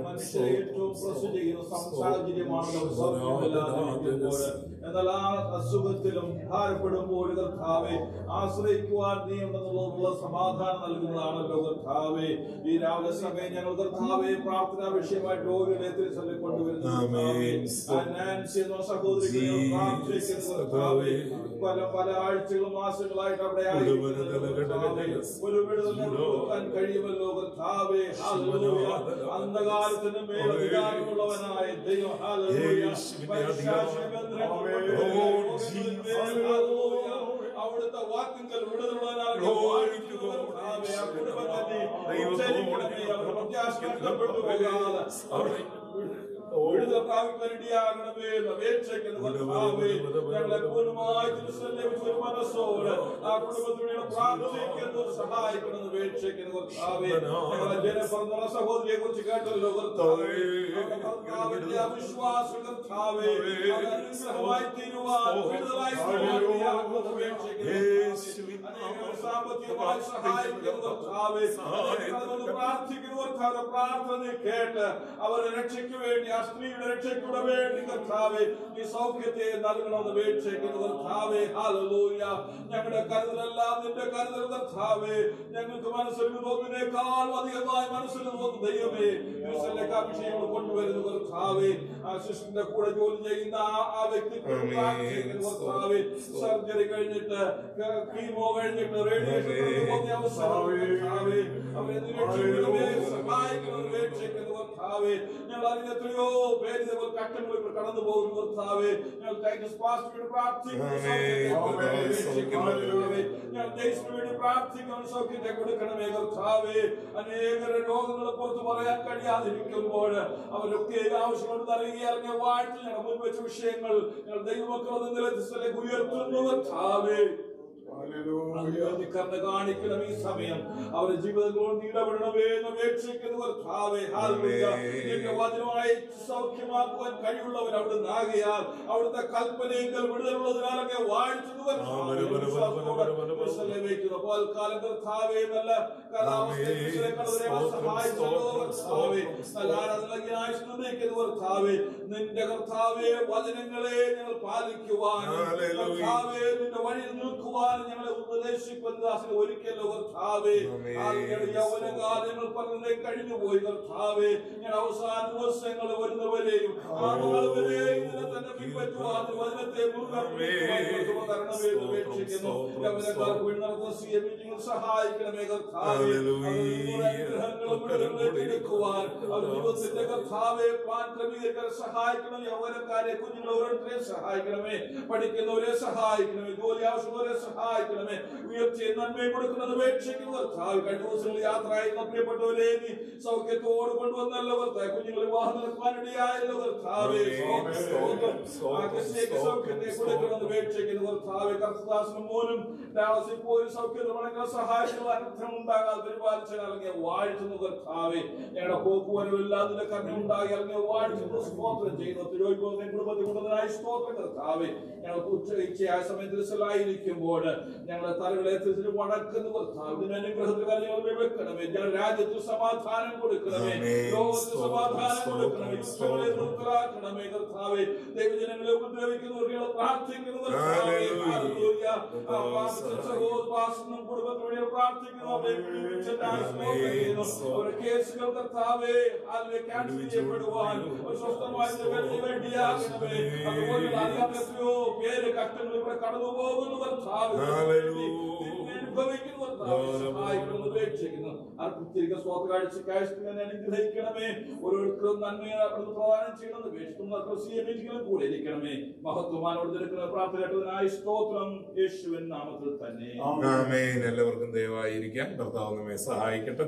മനുഷ്യരെ ഏറ്റവും പ്രശ്നം ചെയ്യുന്ന സാഹചര്യമാണല്ലോ സൗഖ്യമില്ലാതിരിക്കുമ്പോൾ. എന്നാൽ ആ അസുഖത്തിലും ഭാരപ്പെടുമ്പോൾ കർത്താവെ ആശ്രയിക്കുവാൻ നീ ഉണ്ടെന്നുള്ള സമാധാനം നൽകുന്നതാണല്ലോ കർത്താവെ. ഈ രാവിലെ സമയം ഞങ്ങൾ കർത്താവെ പ്രാർത്ഥനാ വിഷയമായിട്ട് രോഗികളെ തിരിച്ചറിൽ കൊണ്ടുവരുന്നു സഹോദരികളെ പ്രാർത്ഥിക്കുന്നു കർത്താവെ. പല ആഴ്ചകളും മാസങ്ങളായിട്ട് അവിടെ ഒരു വിടുതൽ കൊടുക്കാൻ കഴിയുമല്ലോ കർത്താവേ. അന്ധകാരത്തിന് മേലധികാരമുള്ളവനായ ദൈവം അവിടുത്തെ വാക്കുകൾ വിടുതലുള്ളവനായ പ്രത്യാശപ്പെട്ടു പോകാതെ വിടുതൽ പ്രാപിക്കാനിടയാകണമേ എന്ന് അപേക്ഷിക്കുന്നു കർത്താവേ. ഞങ്ങളെ പൂർണ്ണമായി തിരുസന്നിധിയിൽ ഒരു മനസ്സോടെ ആ കുടുംബത്തിനെ പ്രാർത്ഥിക്കുന്നു, സഹായിക്കണമെന്ന് അപേക്ഷിക്കുന്നു കർത്താവേ. ഞങ്ങളെ ജനപ്രവർത്തന സഹോദരിയെ കുറിച്ച് കേട്ടല്ലോ കർത്താവേ. വിശ്വാസം കർത്താവേ അനുഗ്രഹമായി തീരുവാൻ വിടുതലായി സാമ്പത്തികമായി സഹായിക്കുന്നു കർത്താവേ. പ്രാർത്ഥിക്കുന്നു കർത്താവ്. പ്രാർത്ഥന കേട്ട് അവരെ രക്ഷയ്ക്ക് വേണ്ടി ആ സ്ത്രീയുടെ രക്ഷയ്ക്കൂടെ വേണ്ടി കർത്താവേ ഈ സൗഖ്യത്തെ നൽകണമെന്ന് അപേക്ഷിക്കുന്നു കർത്താവേ. ഹല്ലേലൂയ. ഞങ്ങളുടെ കരുതലെല്ലാം നിന്റെ കരുതൽ കർത്താവേ. ഞങ്ങൾക്ക് മനസ്സിൽ തോന്നുന്നതിനേക്കാൾ അധികമായി മനസ്സിൽ തോന്നുന്ന ദൈവമേ വിഷയങ്ങൾ കൊണ്ടുവരുന്നു കർത്താവേ. ആ സിസ്റ്ററിന്റെ കൂടെ ജോലി ചെയ്യുന്ന ആ വ്യക്തിക്ക് കർത്താവേ സർജറി കഴിഞ്ഞിട്ട് കീമോ കഴിഞ്ഞിട്ട് റേഡിയേഷൻ അവസരം അവരെ സഹായിക്കുന്നത് അപേക്ഷിക്കുന്നു കർത്താവേ. ഞങ്ങൾ അറിഞ്ഞ എത്രയോ പേര് കട്ടങ്ങളിൽ കടന്നു പോകുന്നു കർത്താവേ. ഞങ്ങൾ ടൈറ്റസ് പാസ്റ്ററിന് പ്രാർത്ഥിക്കുന്നു, പ്രാർത്ഥിക്കണം, സൗഖ്യത്തെ കൊടുക്കണമേ കർത്താവേ. അനേകരുടെ രോഗങ്ങൾ പുറത്ത് പറയാൻ കഴിയാതിരിക്കുമ്പോൾ അവരൊക്കെ ആവശ്യമുണ്ടെന്ന് അറിയാൻ വാഴ്ത്തി ഞങ്ങൾ മുൻവെച്ച വിഷയങ്ങൾ ഞങ്ങൾ ദൈവമക്കളെ ഉയർത്തുന്നു കർത്താവേ. കർണ കാണിക്കണം ഈ സമയം അവരുടെ ജീവിതങ്ങളോട് ഇടപെടണമേ എന്ന് അപേക്ഷിക്കുന്നു കർത്താവേ. വചനമായി സൗഖ്യമാക്കുവാൻ കഴിവുള്ളവൻ അവിടുന്ന് ആകയാൽ അവിടുത്തെ കൽപ്പനയെങ്കിൽ വിടുതലുള്ളതിനാലൊക്കെ വാഴ്ത്തുന്നു കാലം കർത്താവേ. നല്ല കർത്താവേ നിന്റെ കർത്താവേ വചനങ്ങളെ ഞങ്ങൾ പാലിക്കുവാൻ കർത്താവേ നിന്റെ വഴിയിൽ നിൽക്കുവാൻ ഞങ്ങളെ ഉപദേശിപ്പതിന് ഒരിക്കലോ കർത്താവേ. യൗവനകാലങ്ങൾ പലരെ കഴിഞ്ഞു പോയി കർത്താവേ. ഞാൻ അവസാന ദിവസങ്ങൾ വരുന്നവരെയും ഇതിനെ തന്നെ പിൻപറ്റുവാൻ വചനത്തെ സഹായിക്കണമേ കർത്താവേ. ജീവിതത്തിന്റെ കർത്താവെ പ്ലാൻ ക്രമീകരിക്കാൻ സഹായിക്കണം. യൗവനക്കാരെ കുഞ്ഞുങ്ങളെ ഓരോരുത്തരെ സഹായിക്കണമേ. പഠിക്കുന്നവരെ സഹായിക്കണമേ. ജോലി ആവശ്യമുള്ളവരെ സഹായിക്കണമേ. ഉയർച്ചയും നന്മയും കൊടുക്കുന്നത് അപേക്ഷിക്കുന്നു കർത്താവ്. കഴിഞ്ഞ ദിവസങ്ങളിൽ യാത്ര ആയിരുന്ന പ്രിയപ്പെട്ടവരെ നീ സൗഖ്യത്തോട് കൊണ്ടുവന്നല്ലോ കർത്താവ്. കുഞ്ഞുങ്ങൾ വിവാഹം നടക്കുവാനിടയായല്ലോ കർത്താവേ. സൗഖ്യത്തെ കൊടുക്കണമെന്ന് അപേക്ഷിക്കുന്നു കർത്താവെ. കർത്തദാസനും മോനും ഡാളസിൽ പോയി സൗഖ്യത്തെ വണങ്ങാൻ സഹായിക്കുന്ന അനർത്ഥം ഉണ്ടാകാതെ പരിപാലിച്ചാൽ അല്ലെങ്കിൽ വാഴ്ത്തുന്നു കർത്താവെ. ഞങ്ങളുടെ പോക്കുവരവെല്ലാം നിന്റെ കർമ്മ ഉണ്ടാകി അല്ലെങ്കിൽ വാഴ്ത്തുന്നു സ്തോത്രം ചെയ്യുന്നു. തിരുവോയ്പോകുന്ന കുടുംബത്തിൽ കൊണ്ടതിനായി സ്തോത്രം കർത്താവെ. ഞങ്ങൾക്ക് ഉച്ചയായ സമയത്ത് ഇരിക്കുമ്പോൾ ഞങ്ങളുടെ തലകളെ വണക്കുന്നു കർത്താവ്. അനുഗ്രഹത്തിൽ കാര്യങ്ങൾ വെക്കണമേ. ഞങ്ങളുടെ രാജ്യത്ത് സമാധാനം കൊടുക്കണമേ. ലോകത്ത് സമാധാനം കൊടുക്കണമേ. നിർത്തലാക്കണമേ കർത്താവെ. ദൈവജനങ്ങളെ ഉപദ്രവിക്കുന്നവർ പ്രാർത്ഥിക്കുന്നു കർത്താവേ. കുടുംബത്തിനോട് പ്രാർത്ഥിക്കുന്നു. അവരുടെ കേസുകൾ കർത്താവേ ക്യാൻസൽ ചെയ്യപ്പെടുവാൻ സ്വസ്ഥമായി വേണ്ടിയാകണമേ. അതുപോലെ എത്രയോ പേര് കഷ്ടങ്ങൾ ഇവിടെ കടന്നു പോകുന്നു കർത്താവ്. അനുഗ്രഹിക്കണമേ. ഓരോരുത്തരും നന്മയെ പ്രദാനം ചെയ്യണമെന്ന് കൂടെ ഇരിക്കണമേ. മഹത്വമാനോട് നിൽക്കുന്ന പ്രാർത്ഥനയായി സ്തോത്രം യേശുവിൻ നാമത്തിൽ തന്നെ. എല്ലാവർക്കും ദയവായിരിക്കാം. കർത്താവ് നമ്മെ സഹായിക്കട്ടെ.